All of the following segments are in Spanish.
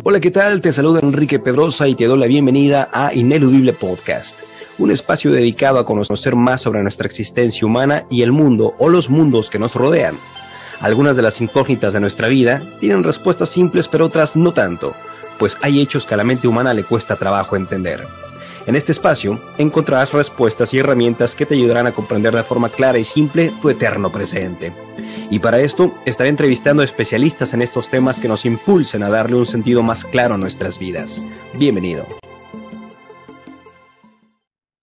Hola, ¿qué tal? Te saluda Enrique Pedrosa y te doy la bienvenida a Ineludible Podcast, un espacio dedicado a conocer más sobre nuestra existencia humana y el mundo o los mundos que nos rodean. Algunas de las incógnitas de nuestra vida tienen respuestas simples, pero otras no tanto, pues hay hechos que a la mente humana le cuesta trabajo entender. En este espacio encontrarás respuestas y herramientas que te ayudarán a comprender de forma clara y simple tu eterno presente. Y para esto estaré entrevistando a especialistas en estos temas que nos impulsen a darle un sentido más claro a nuestras vidas. Bienvenido.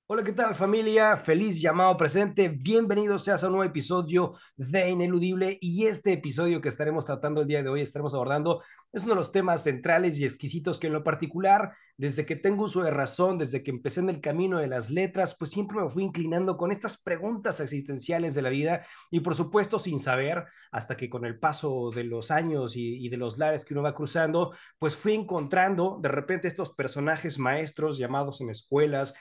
Hola, ¿qué tal, familia? Feliz llamado presente. Bienvenidos seas a un nuevo episodio de Ineludible, y este episodio que estaremos tratando el día de hoy, estaremos abordando, es uno de los temas centrales y exquisitos que en lo particular, desde que tengo uso de razón, desde que empecé en el camino de las letras, pues siempre me fui inclinando con estas preguntas existenciales de la vida y por supuesto sin saber, hasta que con el paso de los años y de los lares que uno va cruzando, pues fui encontrando de repente estos personajes maestros llamados en escuelas,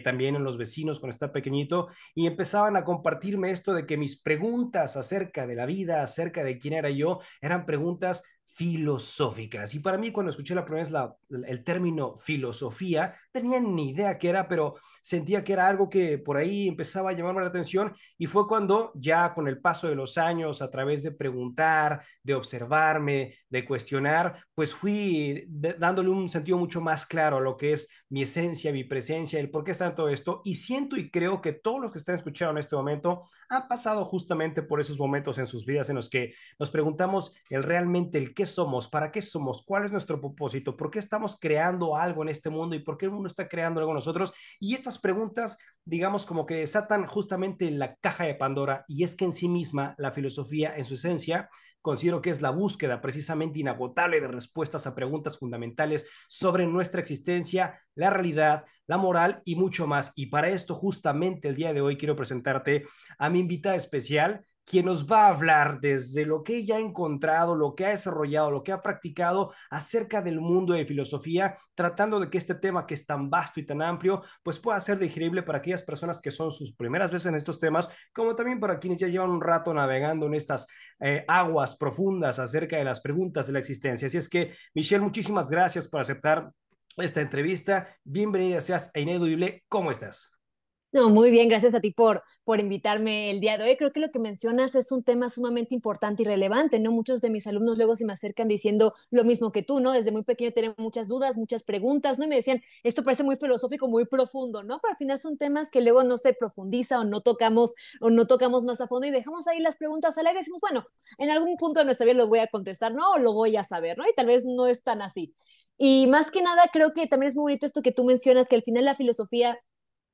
también en los vecinos cuando estaba pequeñito, y empezaban a compartirme esto de que mis preguntas acerca de la vida, acerca de quién era yo, eran preguntas filosóficas. Y para mí, cuando escuché la primera vez el término filosofía, tenía ni idea qué era, pero sentía que era algo que por ahí empezaba a llamarme la atención, y fue cuando ya con el paso de los años, a través de preguntar, de observarme, de cuestionar, pues fui dándole un sentido mucho más claro a lo que es mi esencia, mi presencia, el por qué está en todo esto. Y siento y creo que todos los que están escuchando en este momento han pasado justamente por esos momentos en sus vidas en los que nos preguntamos realmente el qué somos, para qué somos, cuál es nuestro propósito, por qué estamos creando algo en este mundo y por qué el mundo está creando algo en nosotros. Y estas preguntas, digamos, como que desatan justamente la caja de Pandora, y es que en sí misma la filosofía en su esencia considero que es la búsqueda precisamente inagotable de respuestas a preguntas fundamentales sobre nuestra existencia, la realidad, la moral y mucho más. Y para esto justamente el día de hoy quiero presentarte a mi invitada especial, quien nos va a hablar desde lo que ella ha encontrado, lo que ha desarrollado, lo que ha practicado acerca del mundo de filosofía, tratando de que este tema, que es tan vasto y tan amplio, pues pueda ser digerible para aquellas personas que son sus primeras veces en estos temas, como también para quienes ya llevan un rato navegando en estas aguas profundas acerca de las preguntas de la existencia. Así es que, Michelle, muchísimas gracias por aceptar esta entrevista. Bienvenida seas a Ineludible. ¿Cómo estás? No, muy bien, gracias a ti por invitarme el día de hoy. Creo que lo que mencionas es un tema sumamente importante y relevante, ¿no? Muchos de mis alumnos luego se me acercan diciendo lo mismo que tú, ¿no? Desde muy pequeño tienen muchas dudas, muchas preguntas, ¿no? Y me decían, esto parece muy filosófico, muy profundo, ¿no? Pero al final son temas que luego no se profundiza o no tocamos más a fondo y dejamos ahí las preguntas al aire y decimos, bueno, en algún punto de nuestra vida lo voy a contestar, ¿no? O lo voy a saber, ¿no? Y tal vez no es tan así. Y más que nada, creo que también es muy bonito esto que tú mencionas, que al final la filosofía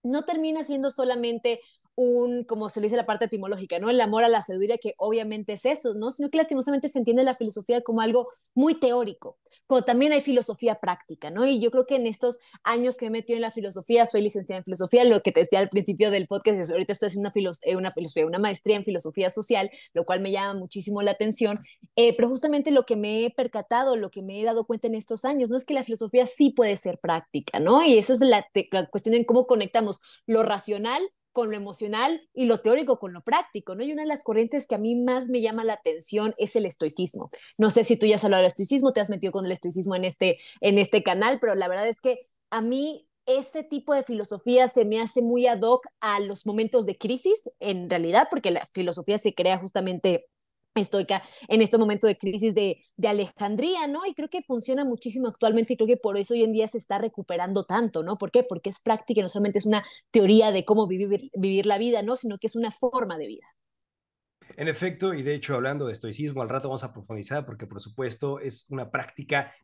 no termina siendo solamente un, como se le dice la parte etimológica, ¿no? El amor a la sabiduría, que obviamente es eso, ¿no? Sino que lastimosamente se entiende la filosofía como algo muy teórico, pero también hay filosofía práctica, ¿no? Y yo creo que en estos años que me he metido en la filosofía, soy licenciada en filosofía, lo que te decía al principio del podcast es ahorita estoy haciendo una filosofía, una maestría en filosofía social, lo cual me llama muchísimo la atención, pero justamente lo que me he percatado, lo que me he dado cuenta en estos años, no es que la filosofía sí puede ser práctica, ¿no? Y eso es la cuestión en cómo conectamos lo racional con lo emocional y lo teórico con lo práctico, ¿no? Y una de las corrientes que a mí más me llama la atención es el estoicismo. No sé si tú ya has hablado del estoicismo, te has metido con el estoicismo en este canal, pero la verdad es que a mí este tipo de filosofía se me hace muy ad hoc a los momentos de crisis, en realidad, porque la filosofía se crea justamente estoica en este momento de crisis de Alejandría, ¿no? Y creo que funciona muchísimo actualmente y creo que por eso hoy en día se está recuperando tanto, ¿no? ¿Por qué? Porque es práctica, no solamente es una teoría de cómo vivir la vida, ¿no? Sino que es una forma de vida. En efecto, y de hecho, hablando de estoicismo, al rato vamos a profundizar porque, por supuesto, es una práctica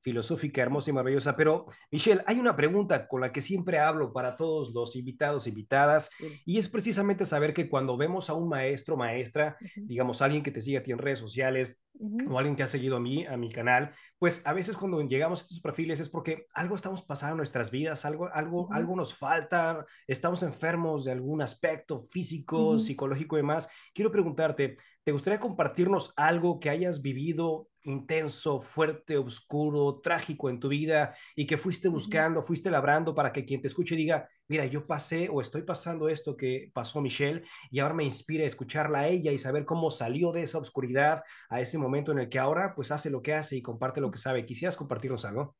filosófica hermosa y maravillosa. Pero, Michelle, hay una pregunta con la que siempre hablo para todos los invitados e invitadas, Dime. y es precisamente saber que cuando vemos a un maestro, maestra, Uh -huh, digamos, alguien que te sigue a ti en redes sociales, uh -huh, o alguien que ha seguido a mi canal, pues a veces cuando llegamos a estos perfiles es porque algo estamos pasando en nuestras vidas, uh -huh, algo nos falta, estamos enfermos de algún aspecto uh físico, -huh. psicológico y demás. Quiero preguntarte, ¿te gustaría compartirnos algo que hayas vivido intenso, fuerte, oscuro, trágico en tu vida y que fuiste Ujú. buscando, fuiste labrando para que quien te escuche diga, mira, yo pasé o estoy pasando esto que pasó Michelle y ahora me inspira a escucharla a ella y saber cómo salió de esa oscuridad a ese momento en el que ahora pues hace lo que hace y comparte lo que sabe? ¿Quisieras compartirnos algo?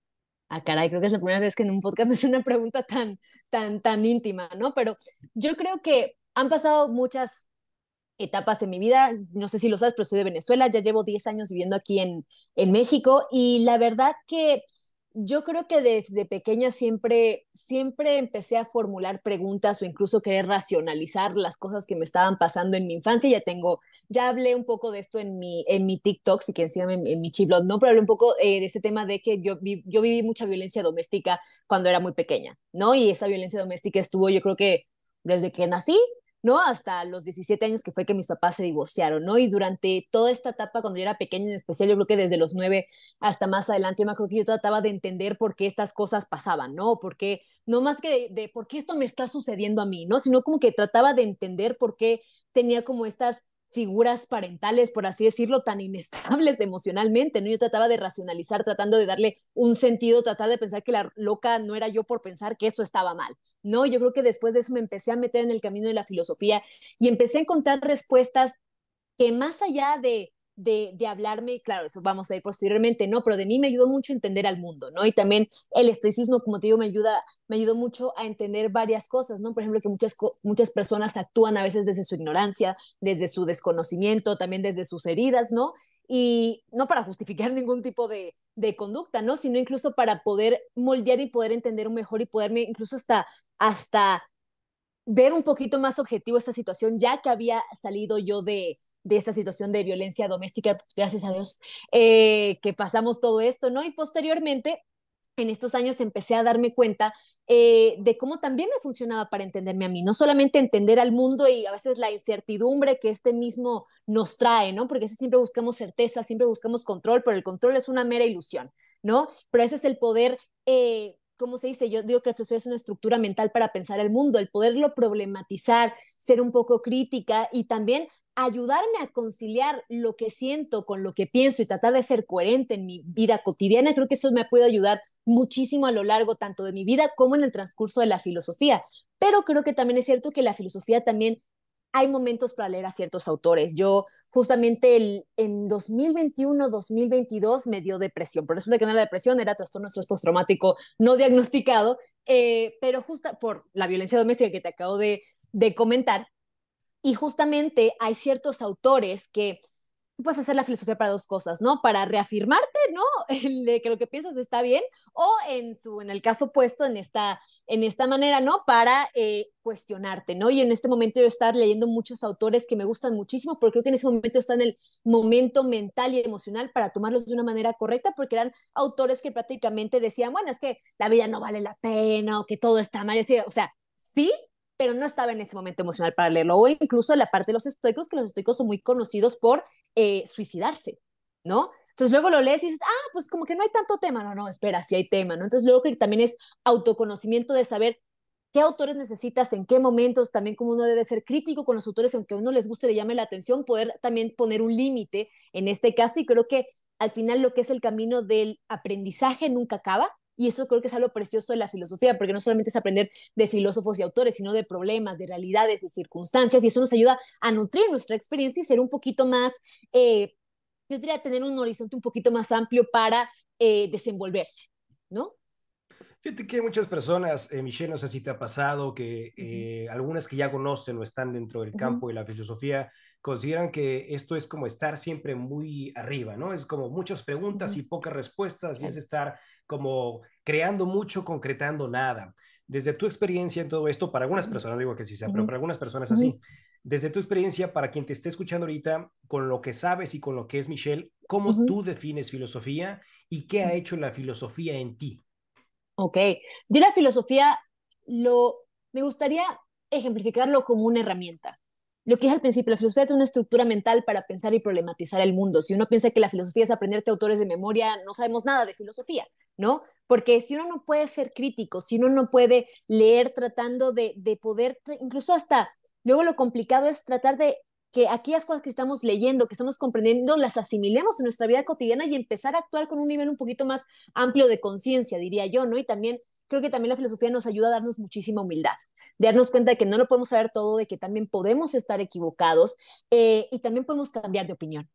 Ah, caray, creo que es la primera vez que en un podcast me hace una pregunta tan íntima, ¿no? Pero yo creo que han pasado muchas etapas en mi vida. No sé si lo sabes, pero soy de Venezuela. Ya llevo 10 años viviendo aquí en México y la verdad que yo creo que desde pequeña siempre empecé a formular preguntas o incluso querer racionalizar las cosas que me estaban pasando en mi infancia. Ya hablé un poco de esto en mi TikTok, si quieren síganme en mi chiblog, ¿no? Pero hablé un poco de ese tema de que yo viví mucha violencia doméstica cuando era muy pequeña, ¿no? Y esa violencia doméstica estuvo, yo creo que desde que nací, ¿no? Hasta los 17 años que fue que mis papás se divorciaron, ¿no? Y durante toda esta etapa, cuando yo era pequeña en especial, yo creo que desde los 9 hasta más adelante, yo me acuerdo que yo trataba de entender por qué estas cosas pasaban, ¿no? Porque, no más que de por qué esto me está sucediendo a mí, ¿no? Sino como que trataba de entender por qué tenía como estas figuras parentales, por así decirlo, tan inestables emocionalmente, ¿no? Yo trataba de racionalizar, tratando de darle un sentido, tratar de pensar que la loca no era yo por pensar que eso estaba mal, ¿no? Yo creo que después de eso me empecé a meter en el camino de la filosofía y empecé a encontrar respuestas que más allá de hablarme, claro, eso vamos a ir posteriormente, ¿no? Pero de mí me ayudó mucho a entender al mundo, ¿no? Y también el estoicismo, como te digo, me ayudó mucho a entender varias cosas, ¿no? Por ejemplo, que muchas personas actúan a veces desde su ignorancia, desde su desconocimiento, también desde sus heridas, ¿no? Y no para justificar ningún tipo de conducta, ¿no? Sino incluso para poder moldear y poder entender mejor y poderme incluso hasta ver un poquito más objetivo esta situación, ya que había salido yo de esta situación de violencia doméstica, gracias a Dios, que pasamos todo esto, ¿no? Y posteriormente, en estos años, empecé a darme cuenta de cómo también me funcionaba para entenderme a mí, no solamente entender al mundo y a veces la incertidumbre que este mismo nos trae, ¿no? Porque siempre buscamos certeza, siempre buscamos control, pero el control es una mera ilusión, ¿no? Pero ese es el poder ¿cómo se dice? Yo digo que la filosofía es una estructura mental para pensar el mundo, el poderlo problematizar, ser un poco crítica y también ayudarme a conciliar lo que siento con lo que pienso y tratar de ser coherente en mi vida cotidiana. Creo que eso me puede ayudar muchísimo a lo largo tanto de mi vida como en el transcurso de la filosofía. Pero creo que también es cierto que la filosofía también hay momentos para leer a ciertos autores. Yo justamente en 2021, 2022 me dio depresión, pero resulta que no era depresión, era trastorno de estrés postraumático no diagnosticado, pero justo por la violencia doméstica que te acabo de comentar. Y justamente hay ciertos autores que tú puedes hacer la filosofía para dos cosas, ¿no? Para reafirmarte, ¿no? De que lo que piensas está bien, o en el caso opuesto, en esta manera, ¿no? Para cuestionarte, ¿no? Y en este momento yo estar leyendo muchos autores que me gustan muchísimo, porque creo que en ese momento está en el momento mental y emocional para tomarlos de una manera correcta, porque eran autores que prácticamente decían, bueno, es que la vida no vale la pena, o que todo está mal, o sea, sí, pero no estaba en ese momento emocional para leerlo. O incluso la parte de los estoicos, que los estoicos son muy conocidos por suicidarse, ¿no? Entonces luego lo lees y dices, ah, pues como que no hay tanto tema. No, no, espera, sí hay tema, ¿no? Entonces luego creo que también es autoconocimiento de saber qué autores necesitas, en qué momentos, también como uno debe ser crítico con los autores, aunque a uno les guste, le llame la atención, poder también poner un límite en este caso. Y creo que al final lo que es el camino del aprendizaje nunca acaba. Y eso creo que es algo precioso de la filosofía, porque no solamente es aprender de filósofos y autores, sino de problemas, de realidades, de circunstancias, y eso nos ayuda a nutrir nuestra experiencia y ser un poquito más, yo diría, tener un horizonte un poquito más amplio para desenvolverse, ¿no? Fíjate que hay muchas personas, Michelle, no sé si te ha pasado, que Uh -huh, algunas que ya conocen o están dentro del uh -huh, campo de la filosofía, consideran que esto es como estar siempre muy arriba, ¿no? Es como muchas uh preguntas -huh. y pocas respuestas y es Claro. estar como creando mucho, concretando nada. Desde tu experiencia en todo esto, para algunas Uh personas, no digo que sí sea, pero -huh, para algunas personas uh -huh, así, desde tu experiencia, para quien te esté escuchando ahorita, con lo que sabes y con lo que es Michelle, uh ¿cómo -huh. tú defines filosofía y qué ha hecho la filosofía en ti? Ok, yo la filosofía me gustaría ejemplificarlo como una herramienta. Lo que es al principio, la filosofía tiene una estructura mental para pensar y problematizar el mundo. Si uno piensa que la filosofía es aprenderte autores de memoria, no sabemos nada de filosofía, ¿no? Porque si uno no puede ser crítico, si uno no puede leer tratando de poder, incluso hasta, luego lo complicado es tratar de que aquellas cosas que estamos leyendo, que estamos comprendiendo, las asimilemos en nuestra vida cotidiana y empezar a actuar con un nivel un poquito más amplio de conciencia, diría yo, ¿no? Y también creo que también la filosofía nos ayuda a darnos muchísima humildad, de darnos cuenta de que no lo podemos saber todo, de que también podemos estar equivocados y también podemos cambiar de opinión.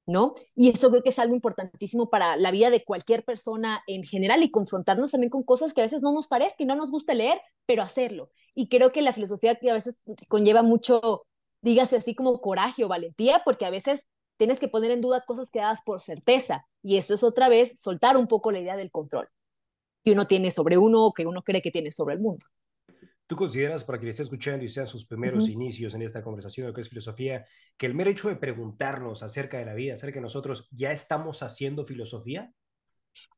¿No? Y eso creo que es algo importantísimo para la vida de cualquier persona en general y confrontarnos también con cosas que a veces no nos parezcan y no nos gusta leer, pero hacerlo. Y creo que la filosofía que a veces conlleva mucho, dígase así como coraje o valentía, porque a veces tienes que poner en duda cosas que das por certeza. Y eso es otra vez soltar un poco la idea del control que uno tiene sobre uno o que uno cree que tiene sobre el mundo. ¿Tú consideras, para quien esté escuchando y sean sus Uh primeros -huh. inicios en esta conversación de lo que es filosofía, que el mero hecho de preguntarnos acerca de la vida, acerca de nosotros, ya estamos haciendo filosofía?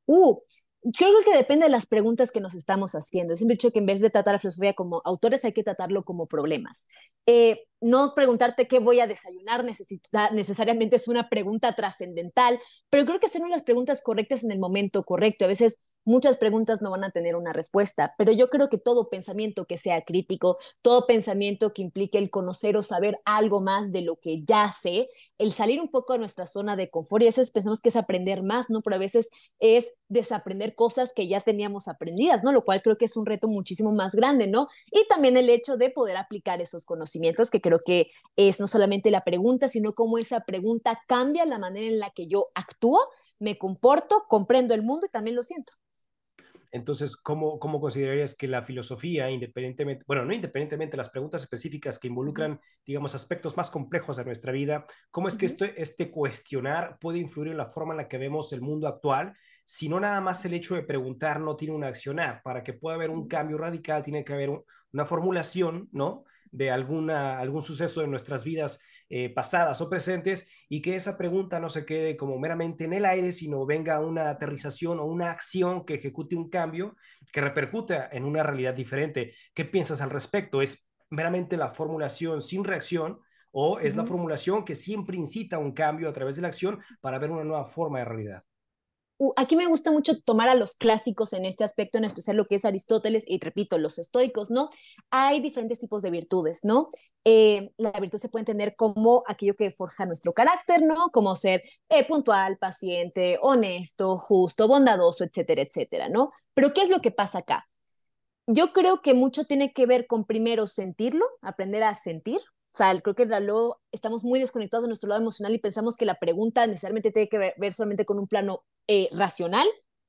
Uh, Creo que depende de las preguntas que nos estamos haciendo. Siempre he dicho que en vez de tratar la filosofía como autores, hay que tratarlo como problemas. No preguntarte qué voy a desayunar necesariamente es una pregunta trascendental, pero creo que hacernos las preguntas correctas en el momento correcto. A veces muchas preguntas no van a tener una respuesta, pero yo creo que todo pensamiento que sea crítico, todo pensamiento que implique el conocer o saber algo más de lo que ya sé, el salir un poco de nuestra zona de confort, y a veces pensamos que es aprender más, ¿no? Pero a veces es desaprender cosas que ya teníamos aprendidas, ¿no? Lo cual creo que es un reto muchísimo más grande, ¿no? Y también el hecho de poder aplicar esos conocimientos, que creo que es no solamente la pregunta, sino cómo esa pregunta cambia la manera en la que yo actúo, me comporto, comprendo el mundo y también lo siento. Entonces, ¿cómo considerarías que la filosofía, independientemente, bueno, no independientemente de las preguntas específicas que Uh -huh, involucran, digamos, aspectos más complejos de nuestra vida, cómo es uh que -huh, este cuestionar puede influir en la forma en la que vemos el mundo actual? Si no nada más el hecho de preguntar no tiene un accionar, para que pueda haber un cambio radical, tiene que haber una formulación, ¿no? De algún suceso de nuestras vidas pasadas o presentes y que esa pregunta no se quede como meramente en el aire, sino venga una aterrización o una acción que ejecute un cambio que repercuta en una realidad diferente. ¿Qué piensas al respecto? ¿Es meramente la formulación sin reacción o uh es la -huh. formulación que siempre incita a un cambio a través de la acción para ver una nueva forma de realidad? Aquí me gusta mucho tomar a los clásicos en este aspecto, en especial lo que es Aristóteles y, repito, los estoicos, ¿no? Hay diferentes tipos de virtudes, ¿no? La virtud se puede entender como aquello que forja nuestro carácter, ¿no? Como ser puntual, paciente, honesto, justo, bondadoso, etcétera, etcétera, ¿no? Pero ¿qué es lo que pasa acá? Yo creo que mucho tiene que ver con primero sentirlo, aprender a sentir. O sea, creo que luego estamos muy desconectados de nuestro lado emocional y pensamos que la pregunta necesariamente tiene que ver solamente con un plano racional,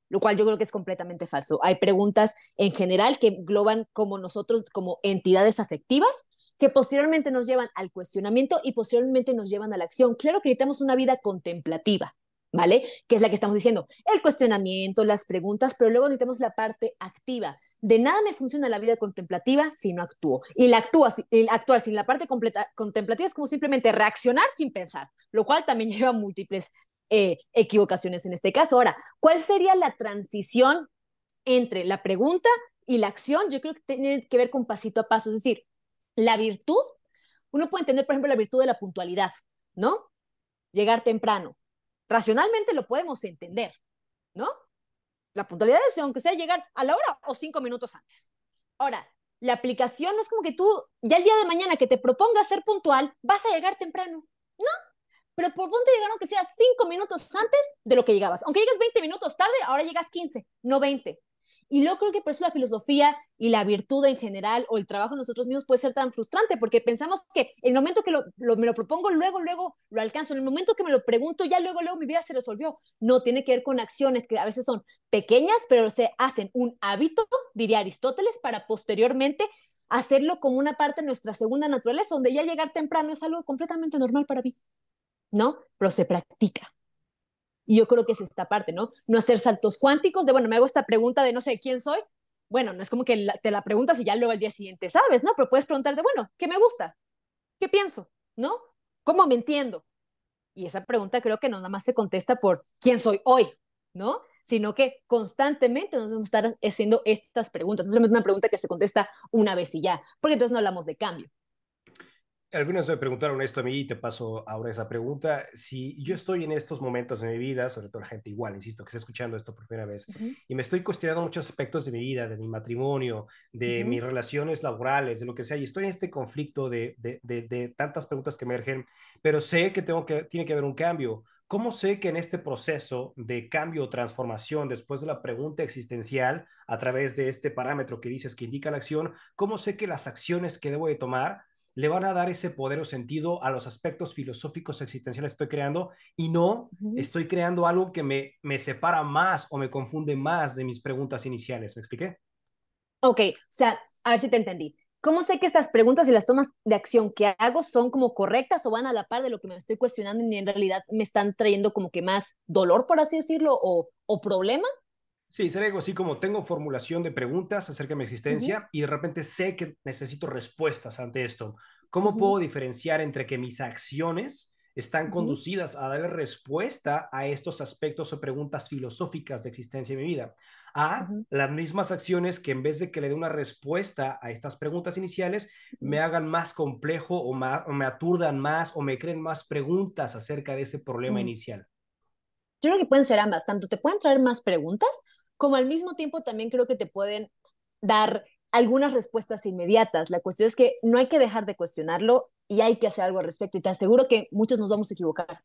lo cual yo creo que es completamente falso. Hay preguntas en general que engloban como nosotros, como entidades afectivas, que posteriormente nos llevan al cuestionamiento y posteriormente nos llevan a la acción. Claro que necesitamos una vida contemplativa, ¿vale? Que es la que estamos diciendo, el cuestionamiento, las preguntas, pero luego necesitamos la parte activa. De nada me funciona la vida contemplativa si no actúo. Y el actuar sin la parte contemplativa es como simplemente reaccionar sin pensar, lo cual también lleva múltiples equivocaciones en este caso. Ahora, ¿cuál sería la transición entre la pregunta y la acción? Yo creo que tiene que ver con pasito a paso, es decir, la virtud, uno puede entender, por ejemplo, la virtud de la puntualidad, ¿no? Llegar temprano. Racionalmente lo podemos entender, ¿no? La puntualidad es, aunque sea llegar a la hora o 5 minutos antes. Ahora, la aplicación no es como que tú, ya el día de mañana que te propongas ser puntual, vas a llegar temprano. No, pero por ponte llegar aunque sea 5 minutos antes de lo que llegabas. Aunque llegues 20 minutos tarde, ahora llegas 15, no 20. Y luego creo que por eso la filosofía y la virtud en general o el trabajo de nosotros mismos puede ser tan frustrante porque pensamos que en el momento que me lo propongo, luego lo alcanzo. En el momento que me lo pregunto, ya luego mi vida se resolvió. No, tiene que ver con acciones que a veces son pequeñas, pero se hacen un hábito, diría Aristóteles, para posteriormente hacerlo como una parte de nuestra segunda naturaleza, donde ya llegar temprano es algo completamente normal para mí, ¿no? Pero se practica. Y yo creo que es esta parte, ¿no? No hacer saltos cuánticos de, bueno, me hago esta pregunta de no sé quién soy. Bueno, no es como que te la preguntas y ya luego al día siguiente sabes, ¿no? Pero puedes preguntarte, bueno, ¿qué me gusta? ¿Qué pienso? ¿No? ¿Cómo me entiendo? Y esa pregunta creo que no nada más se contesta por quién soy hoy, ¿no? Sino que constantemente nos vamos a estar haciendo estas preguntas. No es una pregunta que se contesta una vez y ya, porque entonces no hablamos de cambio. Algunos me preguntaron esto a mí y te paso ahora esa pregunta. Si yo estoy en estos momentos de mi vida, sobre todo la gente igual, insisto, que está escuchando esto por primera vez, Ujú, y me estoy cuestionando muchos aspectos de mi vida, de mi matrimonio, de ujú, mis relaciones laborales, de lo que sea, y estoy en este conflicto de tantas preguntas que emergen, pero sé que, tiene que haber un cambio. ¿Cómo sé que en este proceso de cambio o transformación, después de la pregunta existencial, a través de este parámetro que dices que indica la acción, cómo sé que las acciones que debo de tomar le van a dar ese poder o sentido a los aspectos filosóficos existenciales que estoy creando y no ujú. estoy creando algo que me separa más o me confunde más de mis preguntas iniciales? ¿Me expliqué? Ok, o sea, a ver si te entendí. ¿Cómo sé que estas preguntas y las tomas de acción que hago son como correctas o van a la par de lo que me estoy cuestionando y en realidad me están trayendo como que más dolor, por así decirlo, o problema? Sí, sería algo así como tengo formulación de preguntas acerca de mi Ujú, existencia y de repente sé que necesito respuestas ante esto. ¿Cómo ujú, puedo diferenciar entre que mis acciones están ujú, conducidas a darle respuesta a estos aspectos o preguntas filosóficas de existencia en mi vida? A ujú, las mismas acciones que en vez de que le dé una respuesta a estas preguntas iniciales, ujú. me hagan más complejo o me aturdan más o me creen más preguntas acerca de ese problema Mm. inicial. Yo creo que pueden ser ambas, tanto te pueden traer más preguntas, como al mismo tiempo también creo que te pueden dar algunas respuestas inmediatas. La cuestión es que no hay que dejar de cuestionarlo y hay que hacer algo al respecto. Y te aseguro que muchos nos vamos a equivocar.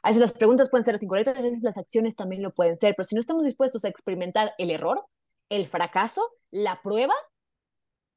A veces las preguntas pueden ser las incorrectas, a veces las acciones también lo pueden ser, pero si no estamos dispuestos a experimentar el error, el fracaso, la prueba,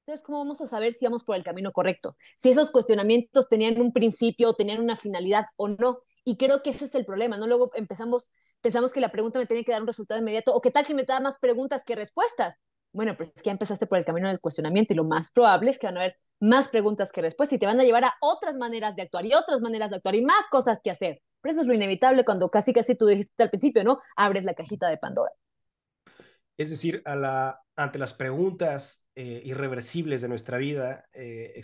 entonces, ¿cómo vamos a saber si vamos por el camino correcto? Si esos cuestionamientos tenían un principio, tenían una finalidad o no. Y creo que ese es el problema, ¿no? Luego pensamos que la pregunta me tiene que dar un resultado inmediato, o qué tal que me da más preguntas que respuestas. Bueno, pues es que ya empezaste por el camino del cuestionamiento y lo más probable es que van a haber más preguntas que respuestas y te van a llevar a otras maneras de actuar y otras maneras de actuar y más cosas que hacer. Pero eso es lo inevitable cuando casi casi tú dijiste al principio, ¿no? Abres la cajita de Pandora. Es decir, ante las preguntas irreversibles de nuestra vida,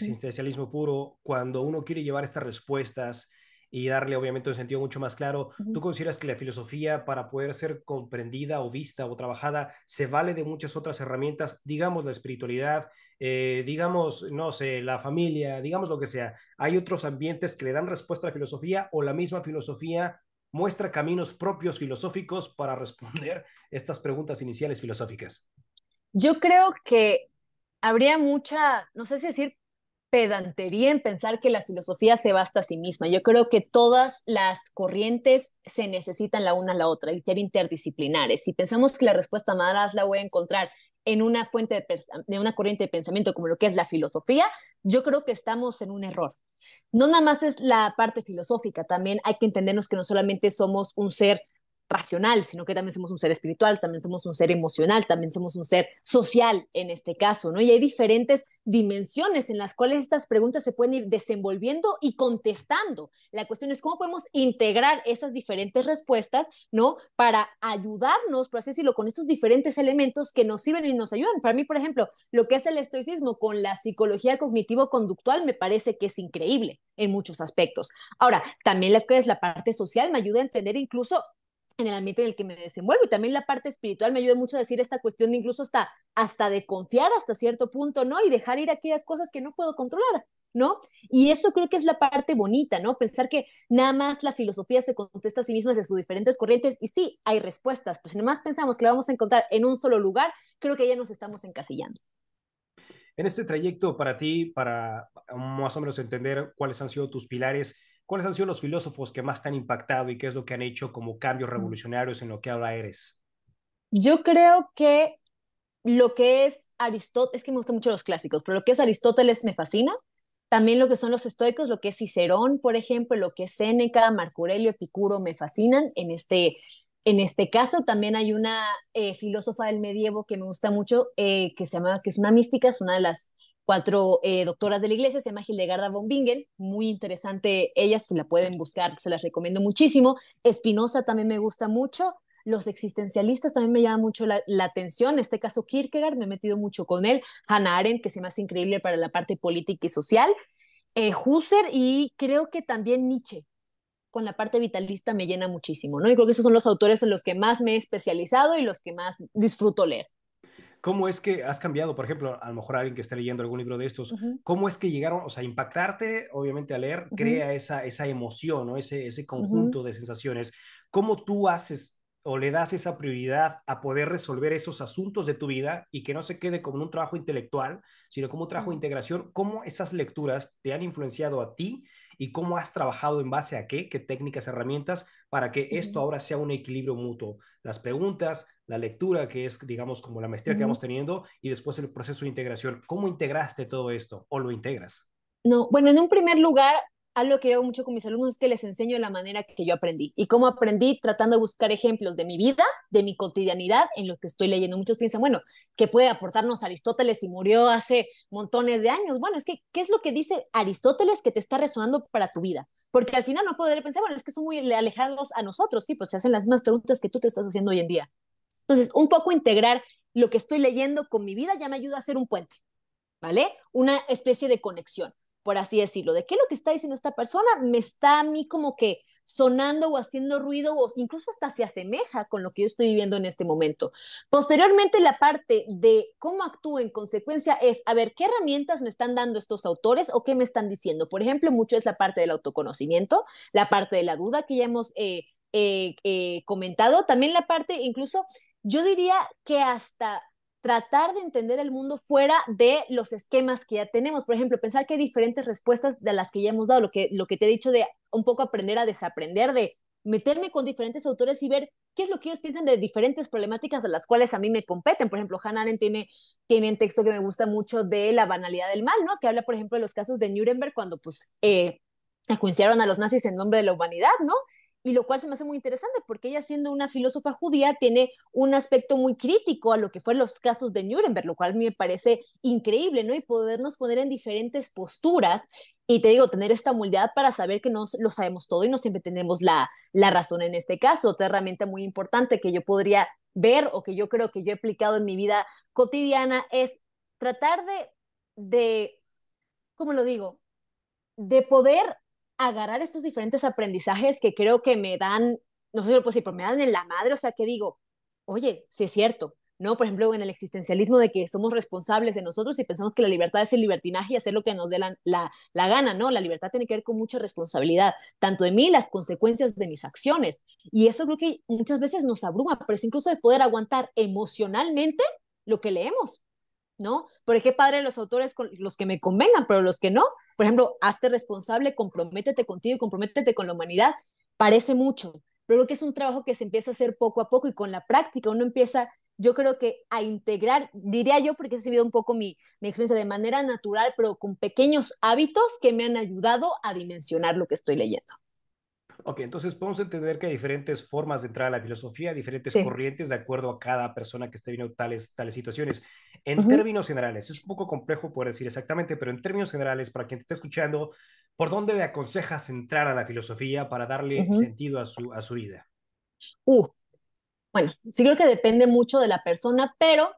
Uh existencialismo puro, cuando uno quiere llevar estas respuestas y darle obviamente un sentido mucho más claro, -huh. ¿tú consideras que la filosofía para poder ser comprendida o vista o trabajada se vale de muchas otras herramientas, digamos la espiritualidad, digamos, no sé, la familia, digamos lo que sea? ¿Hay otros ambientes que le dan respuesta a la filosofía o la misma filosofía muestra caminos propios filosóficos para responder estas preguntas iniciales filosóficas? Yo creo que habría mucha, no sé si decir pedantería en pensar que la filosofía se basta a sí misma. Yo creo que todas las corrientes se necesitan la una a la otra y ser interdisciplinares. Si pensamos que la respuesta más la voy a encontrar en una de una corriente de pensamiento como lo que es la filosofía, yo creo que estamos en un error. No nada más es la parte filosófica, también hay que entendernos que no solamente somos un ser racional, sino que también somos un ser espiritual, también somos un ser emocional, también somos un ser social en este caso, ¿no? Y hay diferentes dimensiones en las cuales estas preguntas se pueden ir desenvolviendo y contestando. La cuestión es cómo podemos integrar esas diferentes respuestas, ¿no? Para ayudarnos, por así decirlo, con estos diferentes elementos que nos sirven y nos ayudan. Para mí, por ejemplo, lo que es el estoicismo con la psicología cognitivo-conductual me parece que es increíble en muchos aspectos. Ahora, también lo que es la parte social me ayuda a entender incluso en el ambiente en el que me desenvuelvo y también la parte espiritual me ayuda mucho a decir esta cuestión de incluso hasta de confiar hasta cierto punto, ¿no? Y dejar ir aquellas cosas que no puedo controlar, ¿no? Y eso creo que es la parte bonita, ¿no? Pensar que nada más la filosofía se contesta a sí misma desde sus diferentes corrientes y sí, hay respuestas, pero si nada más pensamos que la vamos a encontrar en un solo lugar, creo que ya nos estamos encasillando. En este trayecto para ti, para más o menos entender cuáles han sido tus pilares, cuáles han sido los filósofos que más te han impactado y qué es lo que han hecho como cambios revolucionarios en lo que ahora eres. Yo creo que lo que es Aristóteles, es que me gustan mucho los clásicos, pero lo que es Aristóteles me fascina. También lo que son los estoicos, lo que es Cicerón, por ejemplo, lo que es Séneca, Marco Aurelio, Epicuro, me fascinan. En este caso también hay una filósofa del medievo que me gusta mucho, que se llama, que es una mística, es una de las cuatro doctoras de la iglesia, se llama Hildegarda von Bingen, muy interesante ella, si la pueden buscar, se las recomiendo muchísimo. Spinoza también me gusta mucho. Los existencialistas también me llaman mucho la atención. En este caso, Kierkegaard, me he metido mucho con él. Hannah Arendt, que se me hace increíble para la parte política y social. Husserl y creo que también Nietzsche, con la parte vitalista, me llena muchísimo, ¿no? Y creo que esos son los autores en los que más me he especializado y los que más disfruto leer. ¿Cómo es que has cambiado, por ejemplo, a lo mejor alguien que esté leyendo algún libro de estos, Ujú, cómo es que llegaron, o sea, impactarte, obviamente al leer, ujú, crea esa emoción, ¿no? Ese ujú, conjunto de sensaciones. ¿Cómo tú haces o le das esa prioridad a poder resolver esos asuntos de tu vida y que no se quede como un trabajo intelectual, sino como un trabajo de ujú, integración? ¿Cómo esas lecturas te han influenciado a ti y cómo has trabajado en base a qué técnicas, herramientas para que esto ujú, ahora sea un equilibrio mutuo? Las preguntas, la lectura, que es, digamos, como la maestría que ujú. vamos teniendo, y después el proceso de integración. ¿Cómo integraste todo esto o lo integras? No, bueno, en un primer lugar, algo que yo hago mucho con mis alumnos es que les enseño la manera que yo aprendí y cómo aprendí tratando de buscar ejemplos de mi vida, de mi cotidianidad en lo que estoy leyendo. Muchos piensan, bueno, ¿qué puede aportarnos Aristóteles si murió hace montones de años? Bueno, es que, ¿qué es lo que dice Aristóteles que te está resonando para tu vida? Porque al final no poder pensar, bueno, es que son muy alejados a nosotros, sí, pues se hacen las mismas preguntas que tú te estás haciendo hoy en día. Entonces, un poco integrar lo que estoy leyendo con mi vida ya me ayuda a hacer un puente. ¿Vale? Una especie de conexión, por así decirlo, de qué es lo que está diciendo esta persona me está a mí como que sonando o haciendo ruido o incluso hasta se asemeja con lo que yo estoy viviendo en este momento. Posteriormente, la parte de cómo actúo en consecuencia es, a ver, ¿qué herramientas me están dando estos autores o qué me están diciendo? Por ejemplo, mucho es la parte del autoconocimiento, la parte de la duda que ya hemos comentado, también la parte incluso, yo diría que hasta tratar de entender el mundo fuera de los esquemas que ya tenemos. Por ejemplo, pensar que hay diferentes respuestas de las que ya hemos dado, lo que te he dicho de un poco aprender a desaprender, de meterme con diferentes autores y ver qué es lo que ellos piensan de diferentes problemáticas de las cuales a mí me competen. Por ejemplo, Hannah Arendt tiene un texto que me gusta mucho de la banalidad del mal, ¿no? Que habla, por ejemplo, de los casos de Nuremberg cuando pues enjuiciaron a los nazis en nombre de la humanidad, ¿no? Y lo cual se me hace muy interesante porque ella siendo una filósofa judía tiene un aspecto muy crítico a lo que fueron los casos de Nuremberg, lo cual me parece increíble, ¿no? Y podernos poner en diferentes posturas y te digo, tener esta humildad para saber que no lo sabemos todo y no siempre tenemos la razón en este caso. Otra herramienta muy importante que yo podría ver o que yo creo que yo he aplicado en mi vida cotidiana es tratar de ¿cómo lo digo? De poder agarrar estos diferentes aprendizajes que creo que me dan, no sé si lo puedo decir, pero me dan en la madre, o sea, que digo, oye, sí es cierto, ¿no? Por ejemplo, en el existencialismo de que somos responsables de nosotros y pensamos que la libertad es el libertinaje y hacer lo que nos dé la gana, ¿no? La libertad tiene que ver con mucha responsabilidad, tanto de mí, las consecuencias de mis acciones. Y eso creo que muchas veces nos abruma, pero es incluso de poder aguantar emocionalmente lo que leemos. ¿No? Porque qué padre los autores con los que me convengan, pero los que no, por ejemplo, hazte responsable, comprométete contigo y comprométete con la humanidad, parece mucho, pero creo que es un trabajo que se empieza a hacer poco a poco y con la práctica uno empieza, yo creo que a integrar, diría yo, porque he sido un poco mi experiencia de manera natural, pero con pequeños hábitos que me han ayudado a dimensionar lo que estoy leyendo. Ok, entonces podemos entender que hay diferentes formas de entrar a la filosofía, diferentes Sí. corrientes de acuerdo a cada persona que esté viendo tales situaciones. En Uh -huh, términos generales, es un poco complejo poder decir exactamente, pero en términos generales, para quien te esté escuchando, ¿por dónde le aconsejas entrar a la filosofía para uh darle -huh. sentido a su vida? Bueno, sí creo que depende mucho de la persona, pero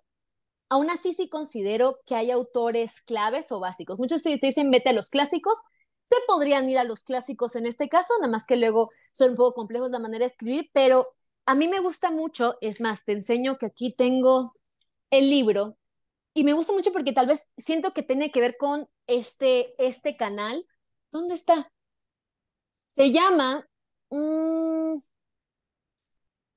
aún así sí considero que hay autores claves o básicos. Muchos te dicen vete a los clásicos, se podrían ir a los clásicos en este caso, nada más que luego son un poco complejos la manera de escribir, pero a mí me gusta mucho, es más, te enseño que aquí tengo el libro y me gusta mucho porque tal vez siento que tiene que ver con este canal. ¿Dónde está? Se llama... mmm,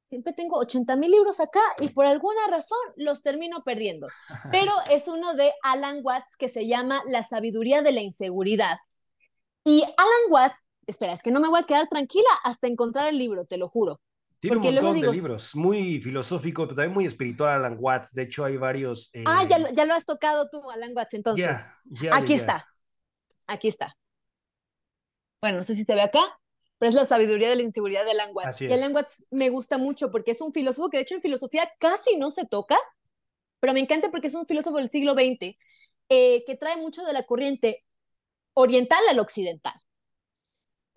siempre tengo 80,000 libros acá y por alguna razón los termino perdiendo. Pero es uno de Alan Watts que se llama La sabiduría de la inseguridad. Y Alan Watts, espera, es que no me voy a quedar tranquila hasta encontrar el libro, te lo juro. Tiene un Porque luego montón de digo, libros, muy filosófico, pero también muy espiritual, Alan Watts. De hecho, hay varios. ya lo has tocado tú, Alan Watts, entonces. Aquí Ya. está, aquí está. Bueno, no sé si se ve acá, pero es la sabiduría de la inseguridad de Alan Watts. Así Y Alan es. Watts me gusta mucho porque es un filósofo que de hecho en filosofía casi no se toca, pero me encanta porque es un filósofo del siglo XX que trae mucho de la corriente oriental al occidental.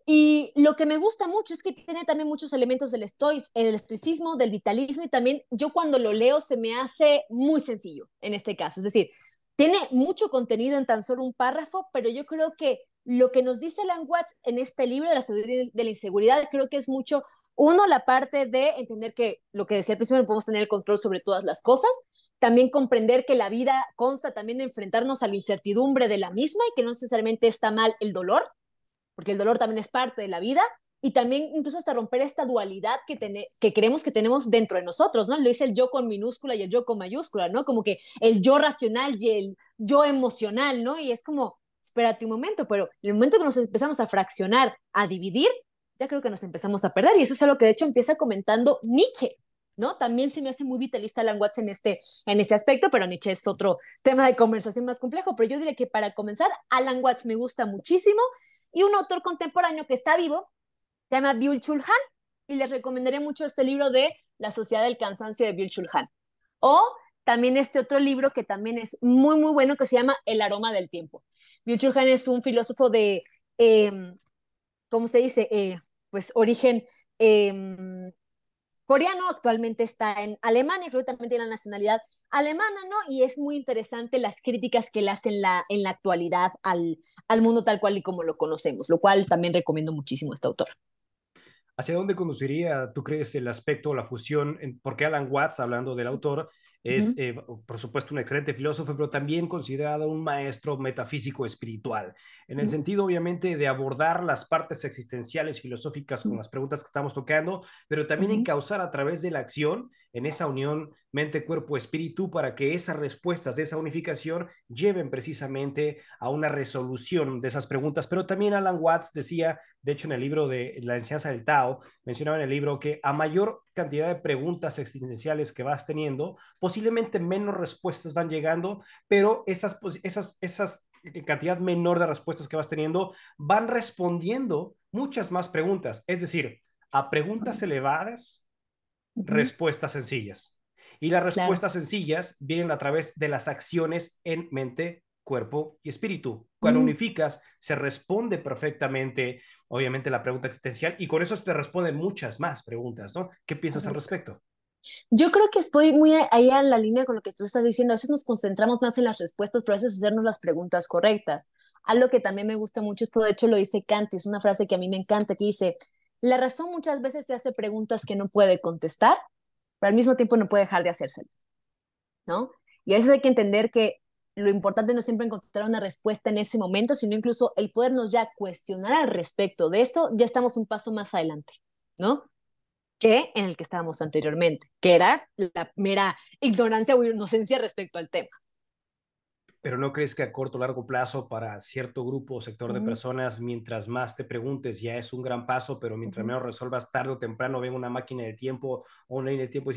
Y lo que me gusta mucho es que tiene también muchos elementos el estoicismo, del vitalismo y también yo cuando lo leo se me hace muy sencillo en este caso. Es decir, tiene mucho contenido en tan solo un párrafo, pero yo creo que lo que nos dice Alan Watts en este libro de la sabiduría de la inseguridad, creo que es mucho, uno, la parte de entender que lo que decía al principio, no podemos tener el control sobre todas las cosas, también comprender que la vida consta también de enfrentarnos a la incertidumbre de la misma y que no necesariamente está mal el dolor, porque el dolor también es parte de la vida, y también incluso hasta romper esta dualidad que creemos que tenemos dentro de nosotros, ¿no? Lo dice el yo con minúscula y el yo con mayúscula, ¿no? Como que el yo racional y el yo emocional, ¿no? Y es como, espérate un momento, pero en el momento que nos empezamos a fraccionar, a dividir, ya creo que nos empezamos a perder, y eso es algo que de hecho empieza comentando Nietzsche, ¿no? También se me hace muy vitalista Alan Watts en este aspecto, pero Nietzsche es otro tema de conversación más complejo, pero yo diría que para comenzar, Alan Watts me gusta muchísimo, y un autor contemporáneo que está vivo, se llama Byung-Chul Han, y les recomendaría mucho este libro de La Sociedad del Cansancio de Byung-Chul Han. O también este otro libro que también es muy, muy bueno, que se llama El aroma del tiempo. Byung-Chul Han es un filósofo de, eh, ¿cómo se dice? Pues origen coreano, actualmente está en Alemania, creo que también tiene la nacionalidad alemana, ¿no? Y es muy interesante las críticas que le hacen en la actualidad al mundo tal cual y como lo conocemos, lo cual también recomiendo muchísimo a este autor. ¿Hacia dónde conduciría, tú crees, el aspecto, la fusión? Porque Alan Watts, hablando del autor, Uh es, -huh, por supuesto, un excelente filósofo, pero también considerado un maestro metafísico espiritual, en el uh sentido, obviamente, de abordar las partes existenciales filosóficas con -huh, las preguntas que estamos tocando, pero uh también -huh. encauzar a través de la acción en esa unión mente, cuerpo, espíritu, para que esas respuestas de esa unificación lleven precisamente a una resolución de esas preguntas. Pero también Alan Watts decía, de hecho, en el libro de La enseñanza del Tao, mencionaba en el libro que a mayor cantidad de preguntas existenciales que vas teniendo, posiblemente menos respuestas van llegando, pero esas cantidad menor de respuestas que vas teniendo van respondiendo muchas más preguntas. Es decir, a preguntas elevadas, Uh -huh. respuestas sencillas. Y las Claro. respuestas sencillas vienen a través de las acciones en mente, cuerpo y espíritu. Cuando Mm, unificas, se responde perfectamente, obviamente, la pregunta existencial y con eso te responden muchas más preguntas, ¿no? ¿Qué piensas al correcto. respecto? Yo creo que estoy muy ahí en la línea con lo que tú estás diciendo. A veces nos concentramos más en las respuestas, pero a veces hacernos las preguntas correctas. Algo que también me gusta mucho, esto de hecho lo dice Kant, es una frase que a mí me encanta, que dice, la razón muchas veces te hace preguntas que no puede contestar, pero al mismo tiempo no puede dejar de hacérselas, ¿no? Y a veces hay que entender que lo importante no es siempre encontrar una respuesta en ese momento, sino incluso el podernos ya cuestionar al respecto de eso, ya estamos un paso más adelante, ¿no? Que en el que estábamos anteriormente, que era la mera ignorancia o inocencia respecto al tema. Pero ¿no crees que a corto o largo plazo para cierto grupo o sector Uh de -huh, personas, mientras más te preguntes, ya es un gran paso, pero uh mientras -huh, menos resuelvas tarde o temprano, ven una máquina del tiempo o una línea del tiempo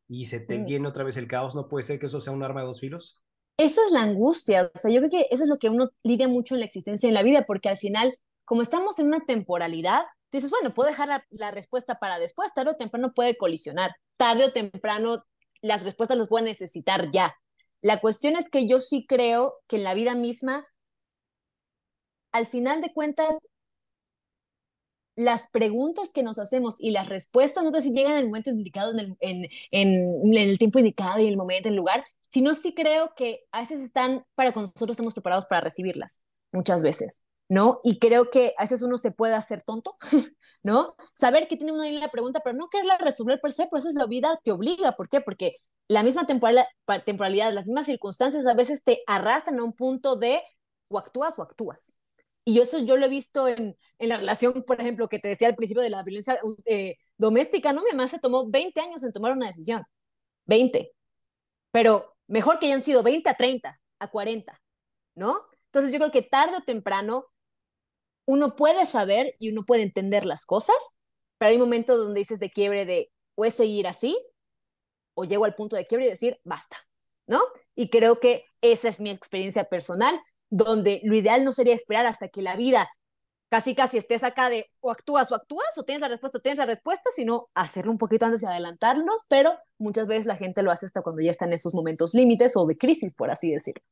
y se te uh -huh. viene otra vez el caos? ¿No puede ser que eso sea un arma de dos filos? Eso es la angustia, o sea, yo creo que eso es lo que uno lidia mucho en la existencia en la vida, porque al final, como estamos en una temporalidad, dices, bueno, puedo dejar la respuesta para después, tarde o temprano puede colisionar, tarde o temprano las respuestas las voy a necesitar ya. La cuestión es que yo sí creo que en la vida misma, al final de cuentas, las preguntas que nos hacemos y las respuestas no sé si llegan en el momento indicado, en el tiempo indicado y en el momento, en el lugar, sino sí creo que a veces están para cuando nosotros estamos preparados para recibirlas, muchas veces, ¿no? Y creo que a veces uno se puede hacer tonto, ¿no? Saber que tiene una la pregunta, pero no quererla resolver per se, pero esa es la vida que obliga. ¿Por qué? Porque la misma temporalidad, las mismas circunstancias a veces te arrasan a un punto de o actúas o actúas. Y eso yo lo he visto en la relación, por ejemplo, que te decía al principio de la violencia doméstica, ¿no? Mi mamá se tomó 20 años en tomar una decisión, 20, pero mejor que hayan sido 20 a 30, a 40, ¿no? Entonces yo creo que tarde o temprano uno puede saber y uno puede entender las cosas, pero hay momentos donde dices de quiebre de, puedes seguir así, o llego al punto de quiebre y decir, basta, ¿no? Y creo que esa es mi experiencia personal, donde lo ideal no sería esperar hasta que la vida casi casi estés acá de o actúas, o tienes la respuesta, sino hacerlo un poquito antes y adelantarlo, pero muchas veces la gente lo hace hasta cuando ya está en esos momentos límites o de crisis, por así decirlo.